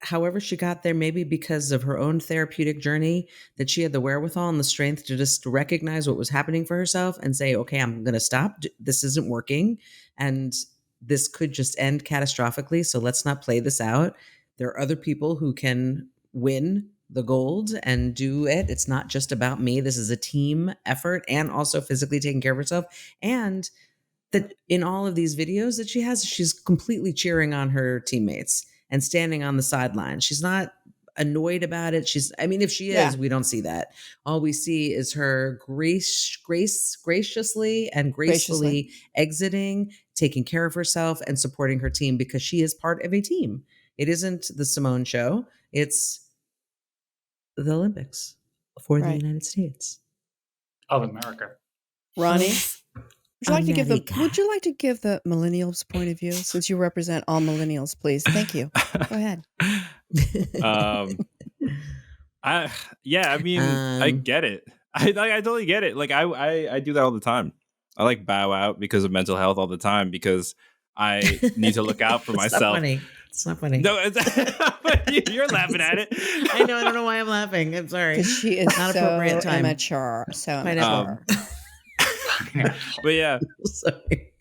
however she got there, maybe because of her own therapeutic journey, that she had the wherewithal and the strength to just recognize what was happening for herself and say, okay, I'm going to stop. This isn't working. And this could just end catastrophically. So let's not play this out. There are other people who can win the gold and do it. It's not just about me. This is a team effort, and also physically taking care of herself. And that in all of these videos that she has, she's completely cheering on her teammates and standing on the sideline. She's not annoyed about it. If she is, Yeah. we don't see that. All we see is her graciously and gracefully exiting, taking care of herself and supporting her team, because she is part of a team. It isn't the Simone show. It's the Olympics for the Right. United States Of America. Ronnie, would you like to give the millennials' point of view, since you represent all millennials, please? Thank you. Go ahead. I get it. I totally get it. Like I do that all the time. I like bow out because of mental health all the time, because I need to look out for myself. It's not funny. No, you're laughing at it. I know. I don't know why I'm laughing. I'm sorry. Because she is Not so appropriate time. immature. So Pineapple. immature. But yeah, Sorry.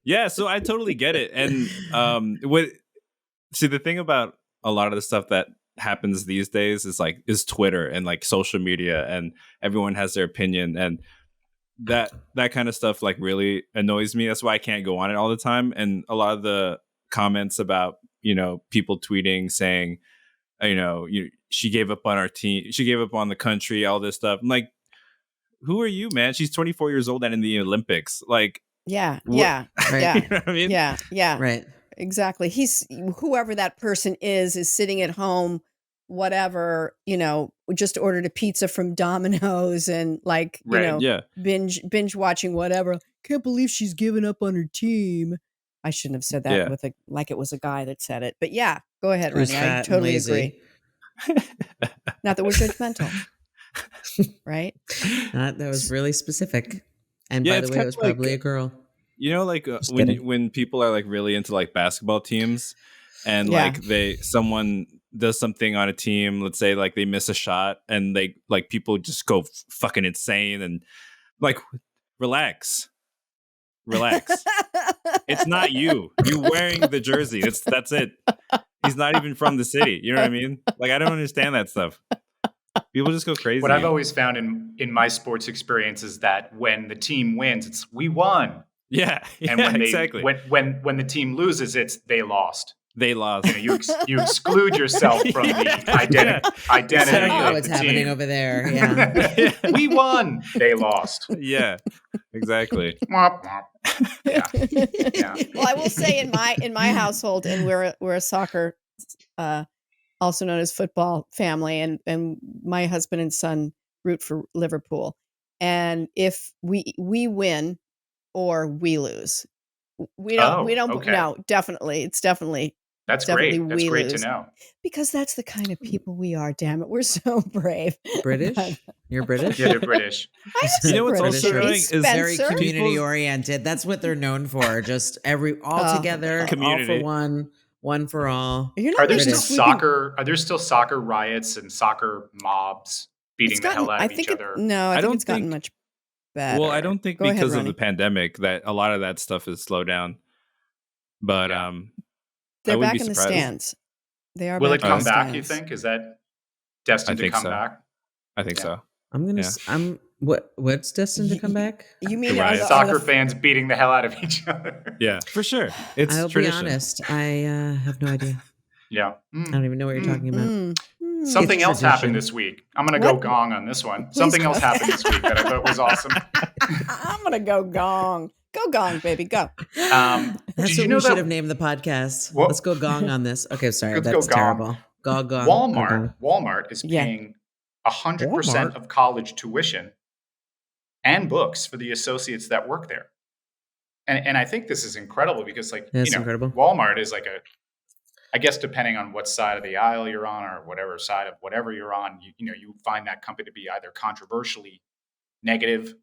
yeah. So I totally get it. And the thing about a lot of the stuff that happens these days is Twitter and like social media, and everyone has their opinion, and that kind of stuff like really annoys me. That's why I can't go on it all the time. And a lot of the comments about, people tweeting saying, she gave up on our team, she gave up on the country, all this stuff. I'm like, who are you, man? She's 24 years old and in the Olympics. Like, Yeah, what- yeah, Right. yeah, you know what I mean? yeah. Right. Exactly. He's whoever that person is sitting at home, whatever, just ordered a pizza from Domino's and like, Right. Yeah. binge watching whatever. Can't believe she's given up on her team. I shouldn't have said that Yeah. like it was a guy that said it. But yeah, go ahead, Who's Ronnie. I fat and totally lazy. agree. Not that we're judgmental. Right? That was really specific. And Yeah, by it's the way, it kinda was probably like- a girl. You know, like Just when kidding. when people are like really into like basketball teams, and Yeah. like someone does something on a team, let's say like they miss a shot, and they like people just go fucking insane and like relax. It's not you. You wearing the jersey. That's it. He's not even from the city. You know what I mean? Like I don't understand that stuff. People just go crazy. What I've always found in my sports experience is that when the team wins, it's we won. yeah, And when they exactly. when the team loses, it's they lost. They lost. You exclude yourself from the identity I know of what's the happening team. over there. Yeah. We won. They lost. Yeah, exactly. Womp, womp. Yeah. Well, I will say in my household, and we're a soccer, also known as football family, and my husband and son root for Liverpool. And if we win or we lose, we don't okay. no, definitely. It's definitely That's definitely great. That's we great lose. to know. because that's the kind of people we are, damn it. We're so brave. British? You're British? Yeah, they're British. I You know what's British. also annoying is Very Spencer. community oriented. That's what they're known for. Just all together, all Community. for one for all. You're not Are there making still us weeping- soccer? Are there still soccer riots and soccer mobs beating It's the hell gotten- out of I think each other? No, I think don't it's gotten think- much better. Well, I don't think Go ahead, because of Ronnie. the pandemic that a lot of that stuff is slowed down. But Yeah. They're I wouldn't back be in the surprised. stands. They are Will it back in come the back? You stands. think is that destined I to think come so. back? I think Yeah. so. I'm gonna. Yeah. What's destined to come back? You mean The are riots. the- are Soccer the- fans beating the hell out of each other. Yeah, for sure. It's I'll tradition. be honest. I have no idea. Yeah. I don't even know what you're talking about. Something It's else tradition. happened this week. I'm going to go What? gong on this one. Please Something go. else happened this week that I thought was awesome. I'm gonna go gong. Go gong, baby. Go. That's Did what you know we should that have named the podcast. What? Let's go gong on this. Okay, sorry, Let's go that's gong. terrible. Go gong. Walmart is Yeah. paying 100% Walmart? of college tuition and books for the associates that work there. And I think this is incredible because That's incredible. Walmart is I guess depending on what side of the aisle you're on or whatever side of whatever you're on, you find that company to be either controversially negative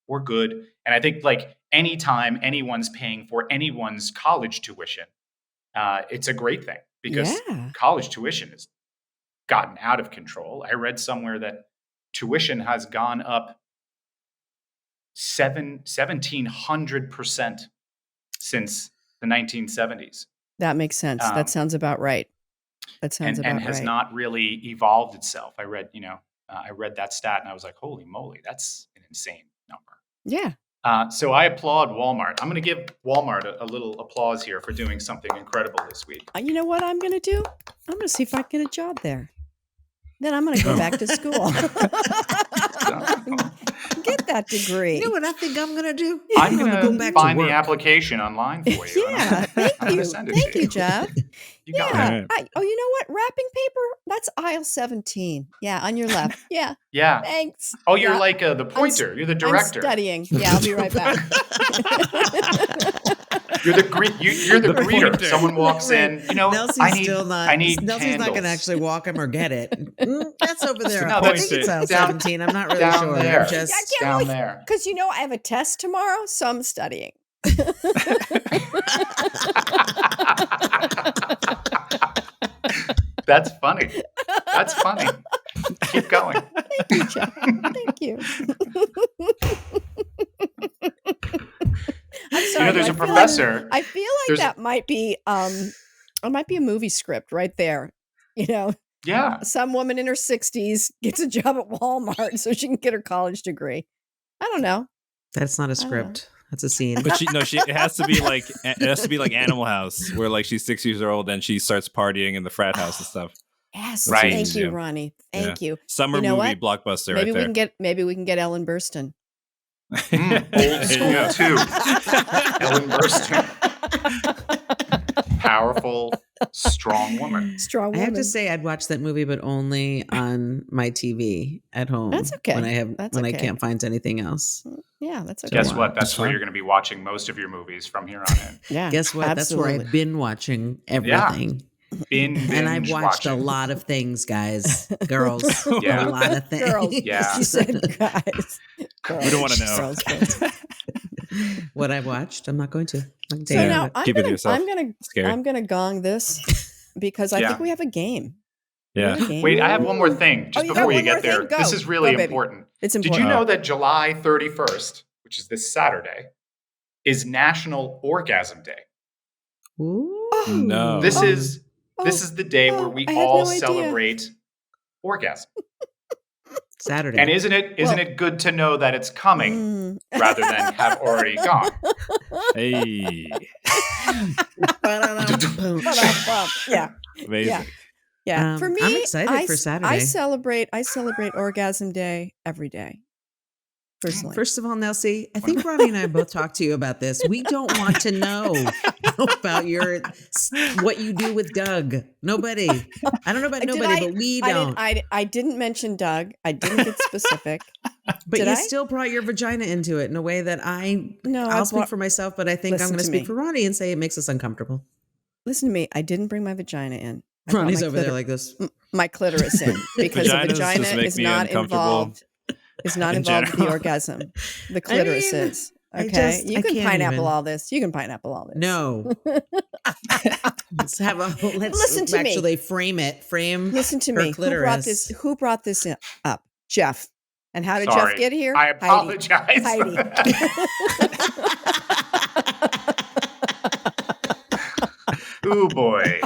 or good. And I think anytime anyone's paying for anyone's college tuition, it's a great thing because Yeah. college tuition has gotten out of control. I read somewhere that tuition has gone up 1,700% since the 1970s. That makes sense. That sounds about right. That sounds about and right. has not really evolved itself. I read that stat and I was like, holy moly, that's an insane number. Yeah. So I applaud Walmart. I'm going to give Walmart a little applause here for doing something incredible this week. You know what I'm going to do? I'm going to see if I can get a job there. Then I'm going to go back to school. Get that degree. You know what I think I'm gonna do? I'm going gonna to go back find to the work. application online for you. Yeah, I'm thank gonna you. send it Thank to you, Jeff. You got Yeah. it. Right. You know what? Wrapping paper? That's aisle 17. Yeah, on your left. Yeah, Yeah. thanks. Oh, you're Yeah. like the pointer. You're the I'm director. studying. Yeah, I'll be right back. You're the greeter. pointer. Someone walks in. Nelsie's I need. still not. I need Nelsie's not gonna candles. actually walk him or get it. That's over there. No, I that's think it's aisle down- 17. I'm not really down sure. there. I'm just I can't Down really- there. Because I have a test tomorrow, so I'm studying. That's funny. That's funny. Keep going. Thank you, Jeff. Thank you. I'm sorry. There's I a feel professor. I feel like There's- that might be it might be a movie script right there. Yeah. Some woman in her 60s gets a job at Walmart so she can get her college degree. I don't know. that's not a don't know. script. That's a scene. But it has to be like Animal House, where like she's 6 years old and she starts partying in the frat house and stuff. Yes, Right. thank you, Yeah. Ronnie. Thank you. Summer You know movie what? blockbuster Maybe right there. maybe we can get Ellen Burstyn. Old There you go. school too. Ellen Burstyn. Powerful, strong woman. Strong I woman. have to say, I'd watch that movie, but only on my TV at home. That's okay. When I That's I okay. can't find anything else. Yeah, that's okay. Guess Wow. what? That's That's where fine. you're going to be watching most of your movies from here on in. Yeah. Guess what? That's where absolutely. I've been watching everything. And I've watched a lot of things, guys, girls. Yeah. A lot of things. Girls. Yeah. She said, guys. We don't want to know. Girls. What I've watched, I'm not going to. I'm So Yeah. now Keep it to yourself. I'm gonna gong this because I Yeah. think we have a game. Yeah. Wait, I have one more thing just you got before you one more get there. thing? Go. This is really Go, baby. important. It's Did important. you know that July 31st, which is this Saturday, is National Orgasm Day? Ooh. No. This Oh. is the day where we I had all no idea. celebrate orgasm. Saturday. And isn't it good to know that it's coming Mm. rather than have already gone? Hey. Yeah. Amazing. Yeah. For me, I'm excited for Saturday. I celebrate Orgasm Day every day. Personally. First of all, Nelsie, I think Ronnie and I both talked to you about this. We don't want to know about what you do with Doug. Nobody. I don't know about nobody, but we don't. I didn't mention Doug. I didn't get specific. But Did you I? still brought your vagina into it in a way that I'll speak for myself, but I think Listen I'm going to to speak me. for Ronnie and say it makes us uncomfortable. Listen to me. I didn't bring my vagina in. I brought Ronnie's my over there like this. my clitoris in because the Vaginas just vagina make is me not uncomfortable involved. Is not in involved with the general. orgasm. The clitoris mean, is. Okay. I You can can't pineapple even. all this. You can pineapple all this. No. Let's Listen to me. actually frame it. Frame Listen to her me. clitoris. Who brought this up? Jeff. And how did Sorry. Jeff get here? I apologize. Heidi. Ooh boy.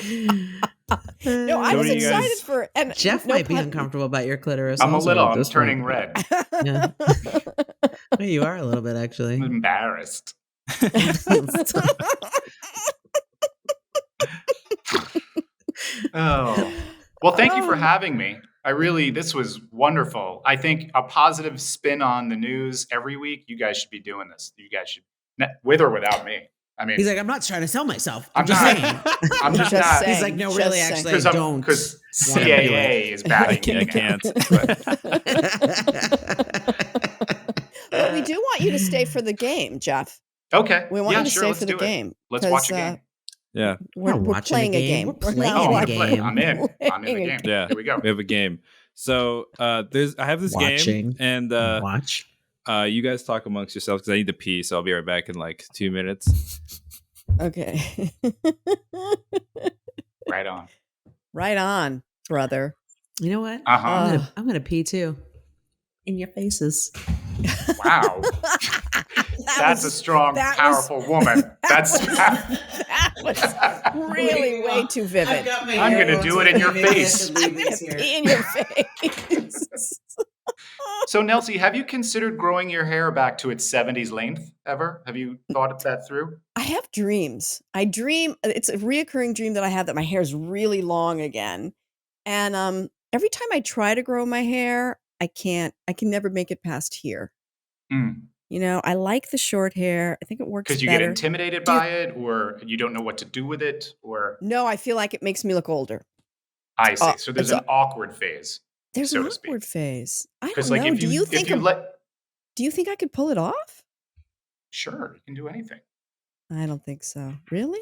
No, I So was what do you guys- excited for and Jeff no might be pun- uncomfortable about your clitoris. I'm a also little. at I'm this turning point. red. Yeah. Well, you are a little bit, I'm actually. embarrassed. Oh. Well, thank you for having me. This was wonderful. I think a positive spin on the news every week. You guys should be doing this. You guys should, with or without me. I mean, He's like, I'm not trying to sell myself. I'm I'm just not. saying. I'm just Just not. saying. He's like, no, Just really, saying. actually, I don't. Because wanna do it. CAA is I backing me can't. now. I can't. But we do want you to stay for the game, Jeff. Okay. We want yeah, you to sure, stay let's for the do it. game. Let's watch a 'cause, game. Yeah. We're not watching playing a a game. game. We're We're playing not Oh, a we're watching- playing. game. I'm in. I'm in the game. Yeah. Here we go. We have a game. So I have this Watching. game, and Watch. you guys talk amongst yourselves because I need to pee, so I'll be right back in like 2 minutes. Okay. Right on. Right on, brother. You know what? Uh-huh. I'm gonna pee too. In your faces. Wow. That's a strong, that powerful woman. That's. That was really way too vivid. I'm gonna do it in your face. I'm gonna pee in your face. So, Nelsie, have you considered growing your hair back to its 70s length ever? Have you thought that through? I have dreams. It's a reoccurring dream that I have that my hair is really long again. And every time I try to grow my hair, I can never make it past here. You know, I like the short hair. I think it works Because you better. get intimidated by it, or you don't know what to do with it, or No, I feel like it makes me look older. I see. So there's it's an awkward phase. There's so an to speak. awkward phase. I Because don't like know. if you Do you think I could pull it off? sure, you can do anything. I don't think so. Really?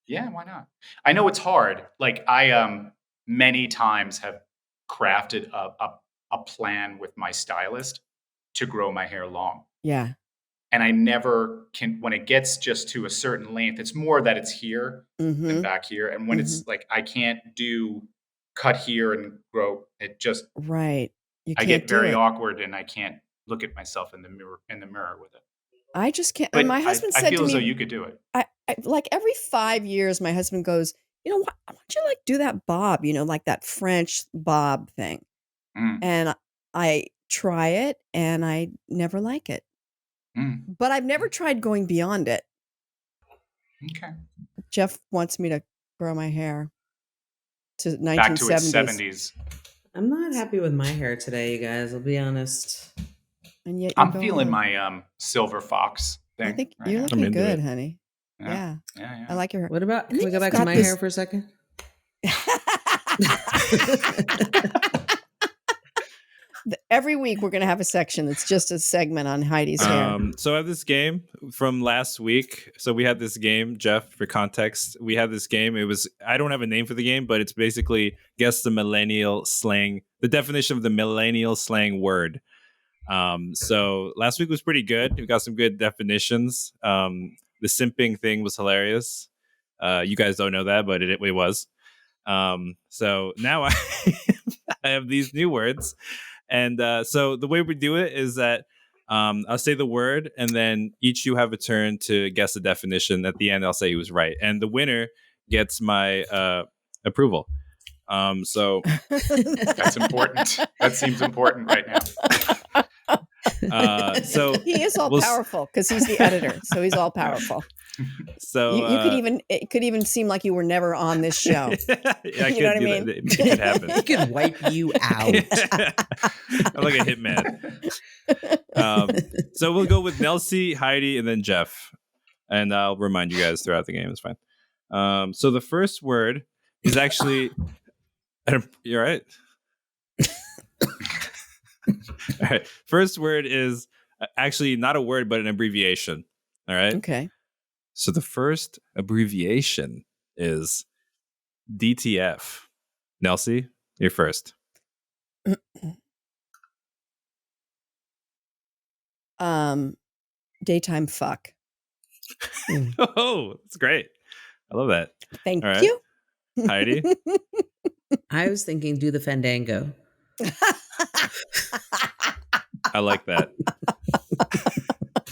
Yeah, why not? I know it's hard. Like I many times have crafted a plan with my stylist to grow my hair long. Yeah. And I never can, when it gets just to a certain length, it's more that it's here Mm-hmm. than back here. And when it's like, I can't do cut here and grow, it just, Right. You I can't get do very it. awkward and I can't look at myself in the mirror with it. I just can't. But My husband I said feel to as though me, you could do it. I like every 5 years, my husband goes, you know what? Why don't you like do that bob, like that French bob thing? Mm, And I try it and I never like it. mm, But I've never tried going beyond it. okay. Jeff wants me to grow my hair. to Back to its 1970s. 70s. I'm not happy with my hair today, you guys. I'll be honest. And yet I'm feeling my silver fox thing. I think right you're now. looking into good, it. honey. Yeah. Yeah. I like your hair. What about? And Can we then go you've back to got my this- hair for a second? Every week we're going to have a section that's just a segment on Heidi's hair. So I have this game from last week. So we had this game, Jeff, for context. We had this game. I don't have a name for the game, but it's basically guess the millennial slang, the definition of the millennial slang word. So last week was pretty good. We got some good definitions. The simping thing was hilarious. You guys don't know that, but it was. So now I have these new words. And so the way we do it is that I'll say the word, and then each you have a turn to guess the definition. At the end, I'll say he was right, and the winner gets my approval. So That's important. That seems important right now. So he is all powerful because he's the editor, so he's all powerful. So you could even it could even seem like you were never on this show. Yeah, You know what I mean? It could happen. He could wipe you out. I'm like a hitman. So we'll go with Nelsie, Heidi, and then Jeff, and I'll remind you guys throughout the game. It's fine. So the first word is actually. You're right. All right. First word is actually not a word, but an abbreviation. All right. Okay. So the first abbreviation is DTF. Nelsie, you're first. Daytime fuck. Oh, that's great. I love that. Thank All right. you. Heidi? I was thinking do the fandango. I like that.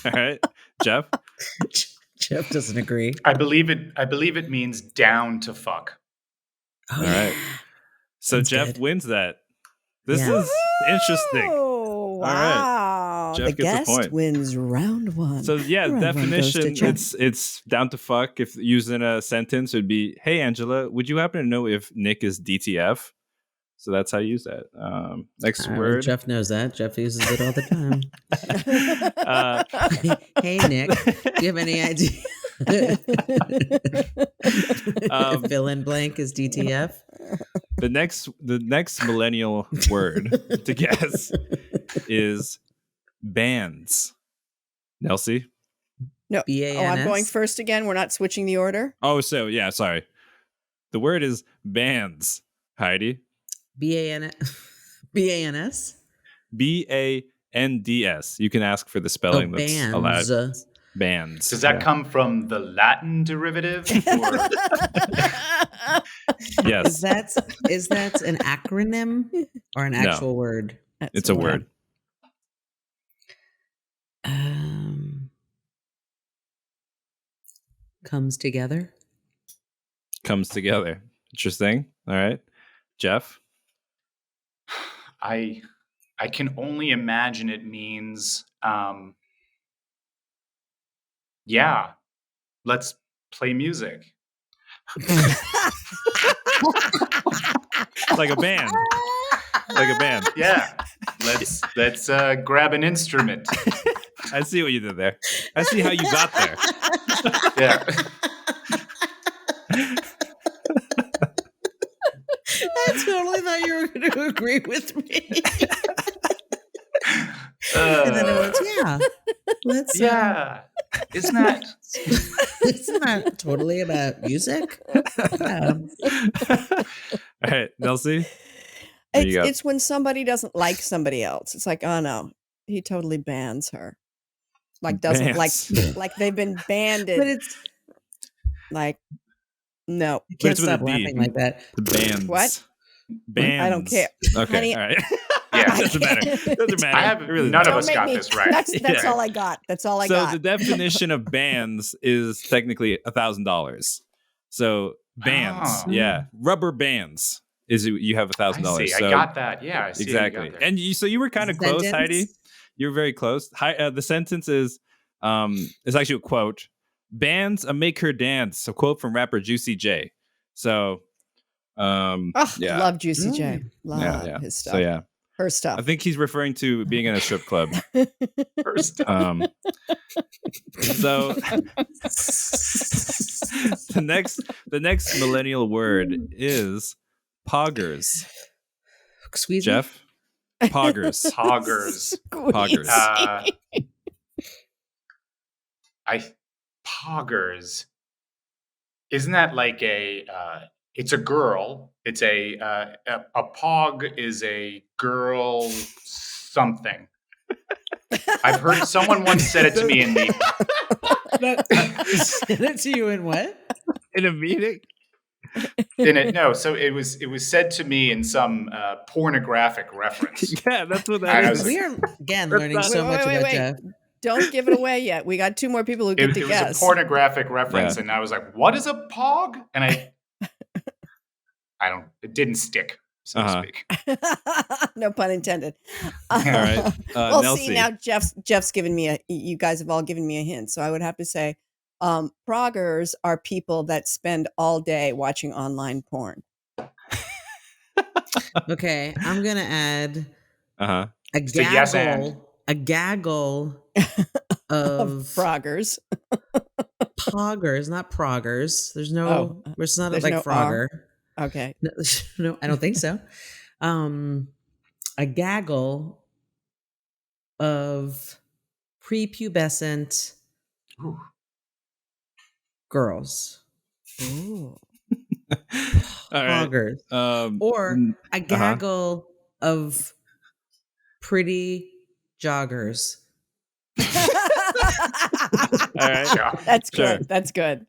All right. Jeff? Jeff doesn't agree. I believe it means down to fuck. Oh, All right. So That's Jeff good. wins that. This Yeah. is interesting. Oh, right. wow. Jeff The gets a guest point. wins round one. So yeah, Round one goes to definition, Jeff. it's down to fuck. If used in a sentence, it would be, hey Angela, would you happen to know if Nick is DTF? So that's how you use that. Next word. Jeff knows that. Jeff uses it all the time. Hey Nick, do you have any idea? Fill in blank is DTF. The next millennial word to guess is bands. Nelsie? No. BANS? Oh, I'm going first again. We're not switching the order. Oh, so yeah, sorry. The word is bands. Heidi? BANS? BANDS. You can ask for the spelling that's allowed. Bands. Bands. Does that yeah. come from the Latin derivative? Or Yes. Is that an acronym or an No. actual word? That's It's a what word. Comes together. Comes together. Interesting. All right. Jeff? I can only imagine it means yeah, let's play music. Like a band. Like a band. Yeah. Let's grab an instrument. I see what you did there. I see how you got there. Yeah. I totally thought you were going to agree with me. And then it was, yeah. Let's. Yeah. Isn't that Isn't that totally about music? Yeah. All right, Nelsie? There you go. It's when somebody doesn't like somebody else. It's like, oh no, he totally bans her. Like doesn't Bans. like they've been banded. But it's. Like no. I can't it's with a stop D. laughing like that. The bands. What? Bands. I don't care. Okay, Honey, all right. yeah. Doesn't matter. Doesn't matter. I have It really none of doesn't. us Don't got make me- this right. That's Yeah. all I got. That's all I So got. the definition of bands is technically $1,000. So bands, Oh. yeah, rubber bands is you have I $1,000. see. So I got that. Yeah, I see. exactly, You got there. and you were kind of close, Sentence? Heidi. You were very close. The sentence is it's actually a quote. Bands make her dance. A quote from rapper Juicy J. So Yeah. Love Juicy J. Love Yeah. his stuff. So yeah, Her stuff. I think he's referring to being in a strip club. First, So the next millennial word is poggers. Excuse Jeff, poggers. poggers. Poggers. Poggers. Isn't that like a? It's a girl. It's a pog is a girl something. I've heard someone once said it to me in the. Said it to you in what? In a meeting? In it, no. So it was said to me in some pornographic reference. Yeah, that's what I that was is. We are again learning not- so much about Jeff. Don't give it away yet. We got 2 more people who get It to was guess. a pornographic reference, Yeah. and I was like, "What is a pog?" And I don't. It didn't stick, so to speak. No pun intended. All right. Well, Nelsie. see, now Jeff's given me you guys have all given me a hint. So I would have to say, proggers are people that spend all day watching online porn. Okay, I'm gonna add Uh-huh. a It's a yes and. gaggle, a gaggle Of of proggers. poggers, not proggers. There's no, Oh, it's not there's like no Frogger. Okay. No, no, I don't think so. A gaggle of prepubescent Ooh. girls, Ooh. All right. poggers, or a gaggle of pretty joggers. All right. Yeah. That's Sure. good. That's good.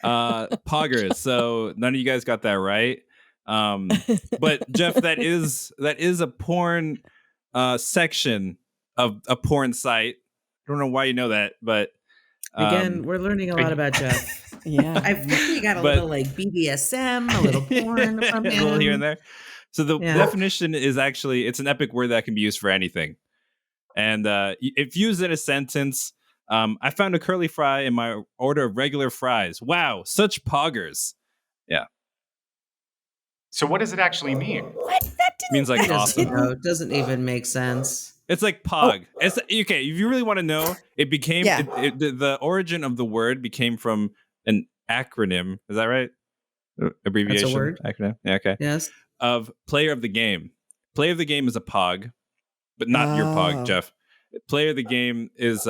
Poggers. So none of you guys got that right. But Jeff, that is a porn section of a porn site. I don't know why you know that, but Again, we're learning a lot about Jeff. Yeah. I think we got a But- little like BDSM, a little porn from a little here and him. there. So the Yeah. definition is actually it's an epic word that can be used for anything. And if used in a sentence, I found a curly fry in my order of regular fries. Wow, such poggers. So what does it actually mean? What? That didn't Means like It awesome. doesn't even make sense. It's like pog. It's okay. If you really want to know, it became Yeah. the origin of the word became from an acronym. Is that right? Abbreviation. word? Acronym. Yeah. Okay. Yes. Of player of the game. Player of the game is a pog, but not your Oh. pog, Jeff. Player of the game is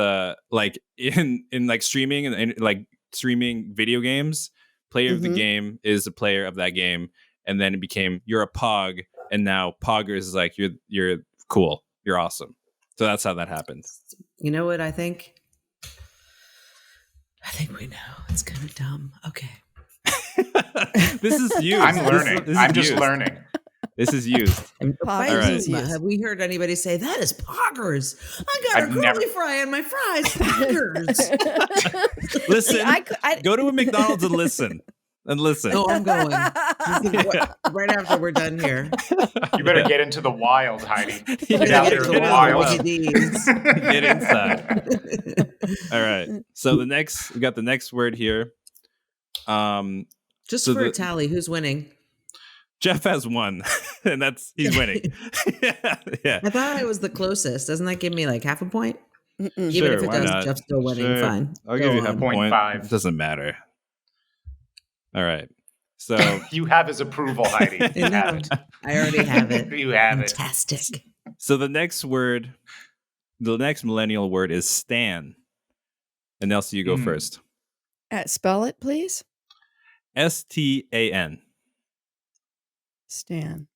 like in like streaming and like streaming video games. Player of the Mhm. game is a player of that game, and then it became you're a pog, and now poggers is like you're cool, you're awesome. So that's how that happened. You know what I think? I think we know. It's kind of dumb. Okay. This is used. I'm learning. This is I'm just used. learning. This is used. And by Poggers Alright. is Kuzma, used. have we heard anybody say that is poggers? I got I've a curly never- fry on my fries. Poggers. Listen, I go to a McDonald's and listen. Oh, I'm going. This is right after we're done here. You better get into the wild, Heidi. Yeah, Get out there in the wild. Get inside. All right. So we got the next word here. Just So for a the- tally, who's winning? Jeff has one, and he's winning. yeah. I thought I was the closest. Doesn't that give me like half a point? Mm-mm. Even Sure, if it why does, not? Jeff's still winning. Sure. Fine. I'll Go give you on. half a point. 0.5. It doesn't matter. All right. So You have his approval, Heidi. You I have know. it. I already have it. You have it. Fantastic. the next word, the next millennial word is stan. And Nelsie, you go first. Spell it, please. STAN. Stan.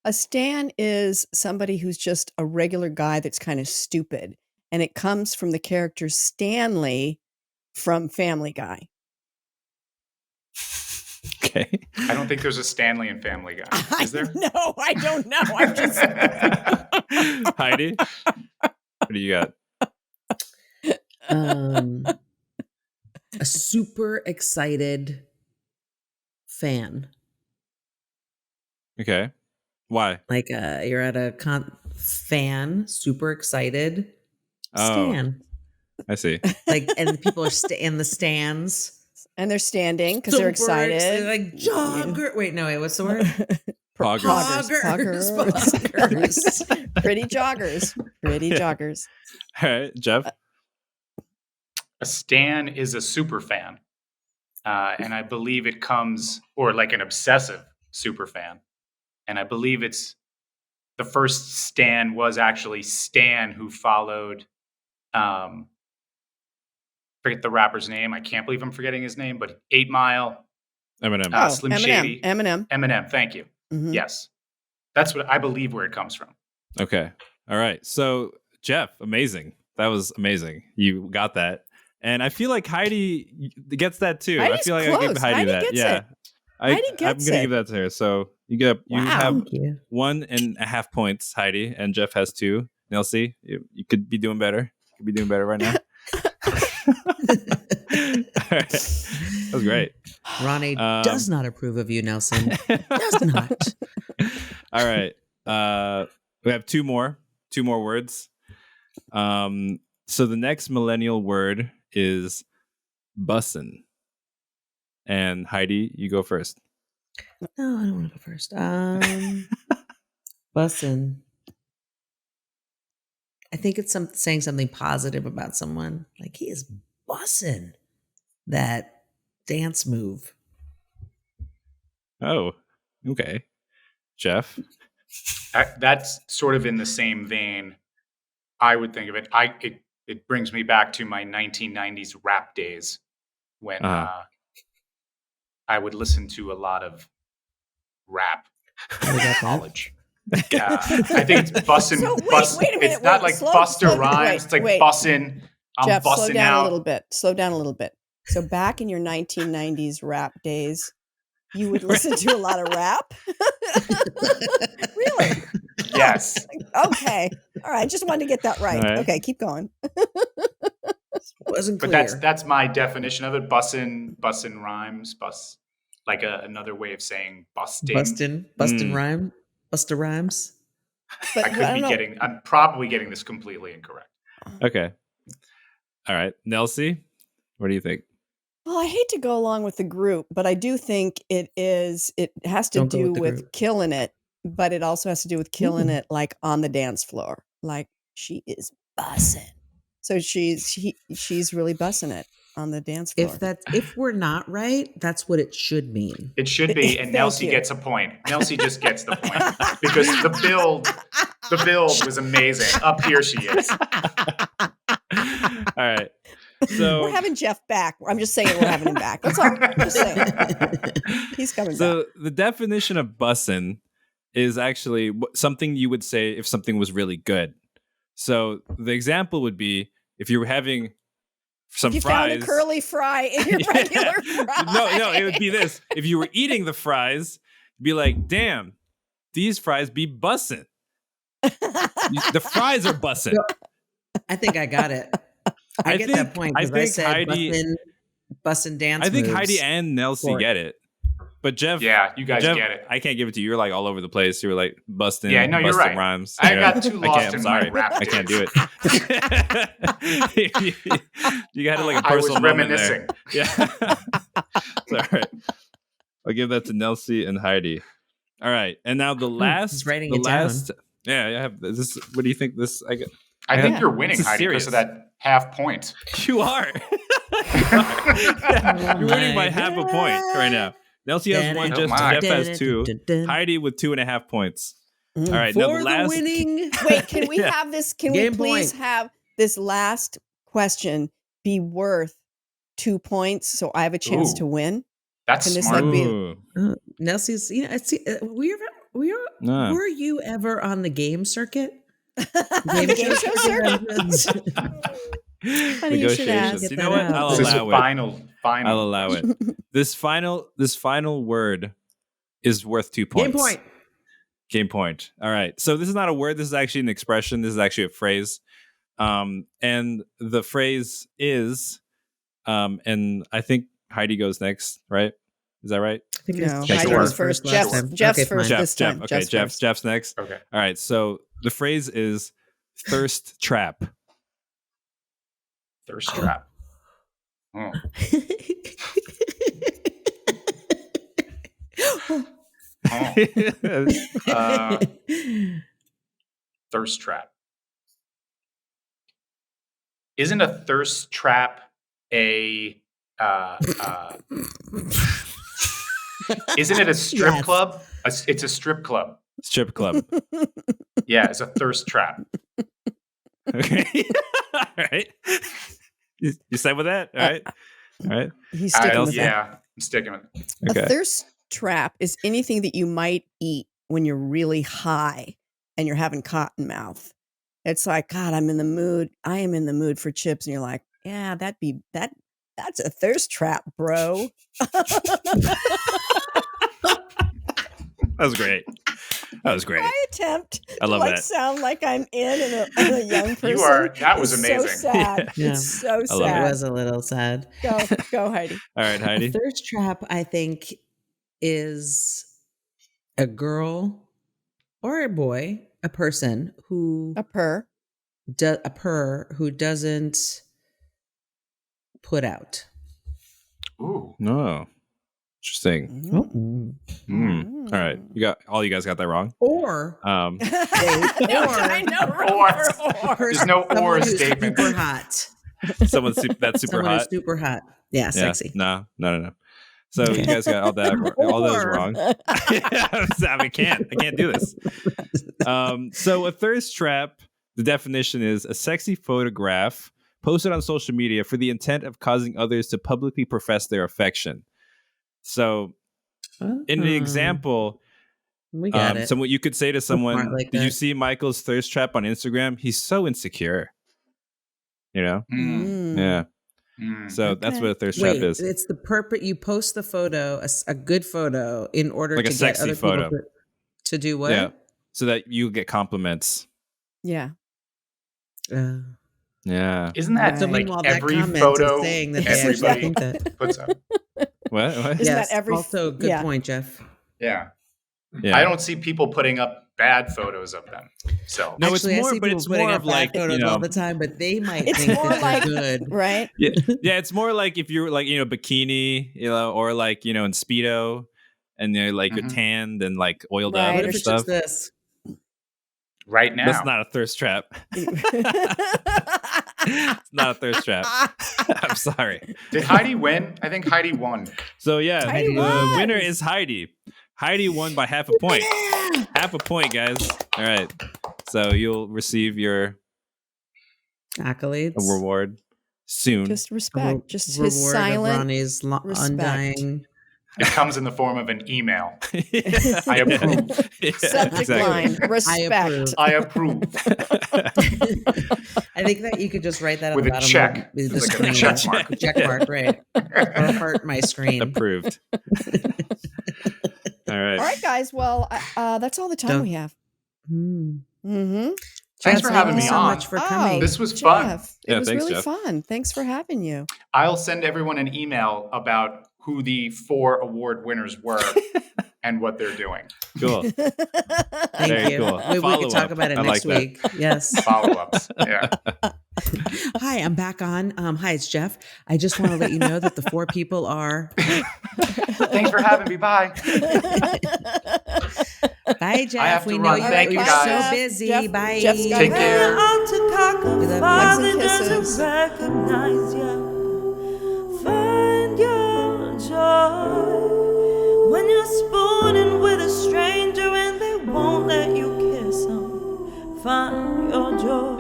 A stan is somebody who's just a regular guy that's kind of stupid. And it comes from the character Stanley from Family Guy. Okay. I don't think there's a Stanley in Family Guy. Is there? No, I don't know. I'm just. Heidi, what do you got? A super excited fan. Okay. Why? Like you're at a fan, super excited. Oh. Stan. I see. Like, and people are in the stands. And they're standing because they're excited. They're like jogger. Wait, no, wait. What's the word? Poggers. Poggers. Pretty joggers. Pretty joggers. All right, Jeff. A stan is a super fan. And I believe it comes, or like an obsessive super fan. And I believe it's the first stan was actually Stan, who followed, forget the rapper's name. I can't believe I'm forgetting his name, but 8 Mile. Eminem. Slim Eminem. Shady. Eminem. Thank you. Mhm. Yes. That's what I believe where it comes from. Okay. All right. So, Jeff, amazing. That was amazing. You got that. And I feel like Heidi gets that too. I Heidi's feel like I give close. Heidi Heidi that. gets Yeah. it. Heidi I'm gets gonna it. give that to her. So you have Thank you. 1.5 points, Heidi, and Jeff has 2. Nelsie, you could be doing better. You could be doing better right now. All right. That was great. Ronnie does not approve of you, Nelson. Does not. All right. We have 2 more words. So the next millennial word is bussin'. And Heidi, you go first. No, I don't want to go first. Bussin'. I think it's saying something positive about someone. Like, he is bussin' that dance move. Oh, okay. Jeff? That's sort of in the same vein. I would think of it. It brings me back to my 1990s rap days when I would listen to a lot of rap in college. I think it's bussin'. So wait a minute. It's not like Buster Rhymes. It's like bussin'. I'm Jeff, bussin' slow down out. a little bit. Slow down a little bit. So back in your 1990s rap days, you would listen to a lot of rap? Really? Yes. Okay. All right. Just wanted to get that right. All right. Okay. Keep going. Wasn't But clear. that's my definition of it. Bussin' rhymes. Like another way of saying busting. Bustin' rhyme. Buster rhymes. But I'm probably getting this completely incorrect. Okay. All right. Nelsie, what do you think? Well, I hate to go along with the group, but I do think it has to Don't go do with the with group. killing it, but it also has to do with killing it like on the dance floor. Like she is bussing. So she's really bussing it on the dance floor. If we're not right, that's what it should mean. It should be, and Thank Nelsie you. gets a point. Nelsie just gets the point because the build was amazing. Up here she is. All right. So We're having Jeff back. I'm just saying we're having him back. That's all. I'm just saying. He's coming back. So the definition of bussin' is actually something you would say if something was really good. So the example would be if you were having some You fries. found a curly fry in your regular fry. No, it would be this. If you were eating the fries, you'd be like, damn, these fries be bussin'. The fries are bussin'. I think I got it. I get that point because I said Heidi, bussin' dance I think moves. Heidi and Nelsie get it. But Jeff, Yeah, you guys Jeff, get it. I can't give it to you. You're like all over the place. You were like busting. Yeah, no, you're busting right. Rhymes. I You got know? too I lost can't, in I'm my sorry. rap I can't do it. You had like a I was personal moment reminiscing. there. Yeah. All right. I'll give that to Nelsie and Heidi. All right, and now the last. He's writing the it down. last. Yeah, I have this. What do you think? This. I think you're winning, This is Heidi, because serious. of that half point. You are. You're winning by half a point right now. Nelsie has 1, Oh my. Jeff has 2. Heidi with 2.5 points. All right, For now the the last. winning. Wait, can we have this? Can we Game please point. have this last question be worth 2 points so I have a chance Ooh. to win? That's Can this, smart. like, be- Ooh. Nelsie's, Nah. were you ever on the game circuit? The game show circuit? Funny you should ask. Negotiations. You know what? I'll This is allow it. final. I'll allow it. This final word is worth 2 points. Game point. Game point. All right. So this is not a word. This is actually an expression. This is actually a phrase. And the phrase is, and I think Heidi goes next, right? Is that right? I think No, it's Heidi Jeff was first. last time. Jeff's Okay, first. fine. This time. Okay, Jeff's first. Jeff's next. Okay. All right. So the phrase is thirst trap. Thirst trap. Oh. Thirst trap. Isn't a thirst trap a isn't it a strip Yes. club? It's a strip club. Strip club. Yeah, it's a thirst trap. Okay. All right. You side with that? All right. All right. He's sticking with that. Yeah, I'm sticking with it. Okay. A thirst trap is anything that you might eat when you're really high and you're having cotton mouth. It's like, God, I'm in the mood. I am in the mood for chips. And you're like, yeah, that's a thirst trap, bro. That was great. That was great. My attempt I love to that. sound like I'm in a young person. That was is amazing. So sad. Yeah. It's so I love it. It sad. was a little sad. Go, Heidi. All right, Heidi. A thirst trap, I think, is a girl or a boy, a person who A purr. who doesn't put out. Ooh. No. Interesting. Mm. All right. You guys got that wrong. Or I know, Or. There's no someone or who's statement. super hot. Someone that's super Someone hot. who's super hot. Yeah, sexy. No. So you guys got all those Or- wrong. I can't do this. So a thirst trap, the definition is a sexy photograph posted on social media for the intent of causing others to publicly profess their affection. So in the example, we got it. so what you could say to someone, smart like did you that. see Michael's thirst trap on Instagram? He's so insecure. You know? Mm. Yeah. Mm. So that's Okay. what a thirst trap Wait, is. it's the purpose. You post the photo, a good photo, in order Like to a get sexy other photo. people to do what? Yeah. So that you get compliments. Yeah. Uh, Yeah. Isn't that so like meanwhile, that every comment is photo saying that they actually everybody think that. puts up? What? Isn't Yes, that every? also a good yeah. point, Jeff. Yeah. Yeah. I don't see people putting up bad photos of them. So No, Actually, it's I more, see but people it's putting more up of bad like, photos you know, all the time, but they might It's think more that like- they're good. Right. yeah, it's more like if you're like, bikini, or like, in Speedo and you're like you're Mhm. tanned and like oiled Right. up What and if it's stuff. just this? right now. That's not a thirst trap. It's not a thirst trap. I'm sorry. Did Heidi win? I think Heidi won. So yeah, Heidi the won. winner is Heidi. Heidi won by half a point. Half a point, guys. All right. So you'll receive your Accolades. reward soon. Just respect. Just his Reward of silent. Ronnie's respect. undying. It comes in the form of an email. Yeah. I approve. Yeah, Subject exactly. line. Respect. I approve. I think that you could just write that on With the a bottom check. of the Like a screen. check mark. Check mark, right? Or heart my screen. Approved. All right. All right, guys. Well, that's all the time Don't- we have. Hmm. Mm-hmm. Thanks Jeff, for having thank me you so on. much for coming. This was fun. Jeff, Yeah, it was thanks, really Jeff. fun. Thanks for having you. I'll send everyone an email about who the 4 award winners were and what they're doing. Cool. Thank Very you. cool. We Follow could talk up. about it I next like that. week. Yes. Follow-ups. Yeah. Hi, I'm back on. Hi, it's Jeff. I just want to let you know that the 4 people are. Thanks for having me. Bye. Bye, Jeff. I have to we run. know Thank you're you, so guys. busy. Jeff- Bye. Jeff's got Take to care. go. Out to cock We a love father you. Hugs and doesn't kisses. recognize you. Find your joy when you're spooning with a stranger and they won't let you kiss them. Find your joy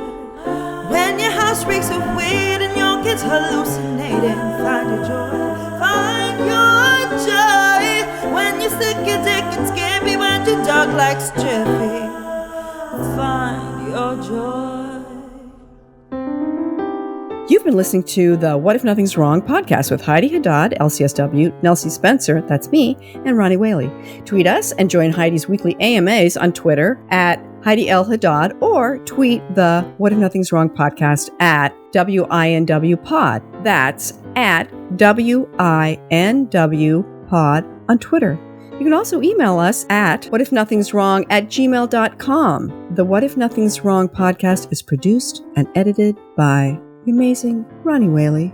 when your house reeks of weed and your kids hallucinating. Find your joy. Find your joy when you stick your dick and skimpy when your dog likes Jiffy. Find your joy. You've been listening to the What If Nothing's Wrong podcast with Heidi Haddad, LCSW, Nelsie Spencer, that's me, and Ronnie Whaley. Tweet us and join Heidi's weekly AMAs on Twitter at Heidi L. Haddad, or tweet the What If Nothing's Wrong podcast at WINW Pod. That's at WINW Pod on Twitter. You can also email us at whatifnothingswrong@gmail.com. The What If Nothing's Wrong podcast is produced and edited by The amazing Ronnie Whaley.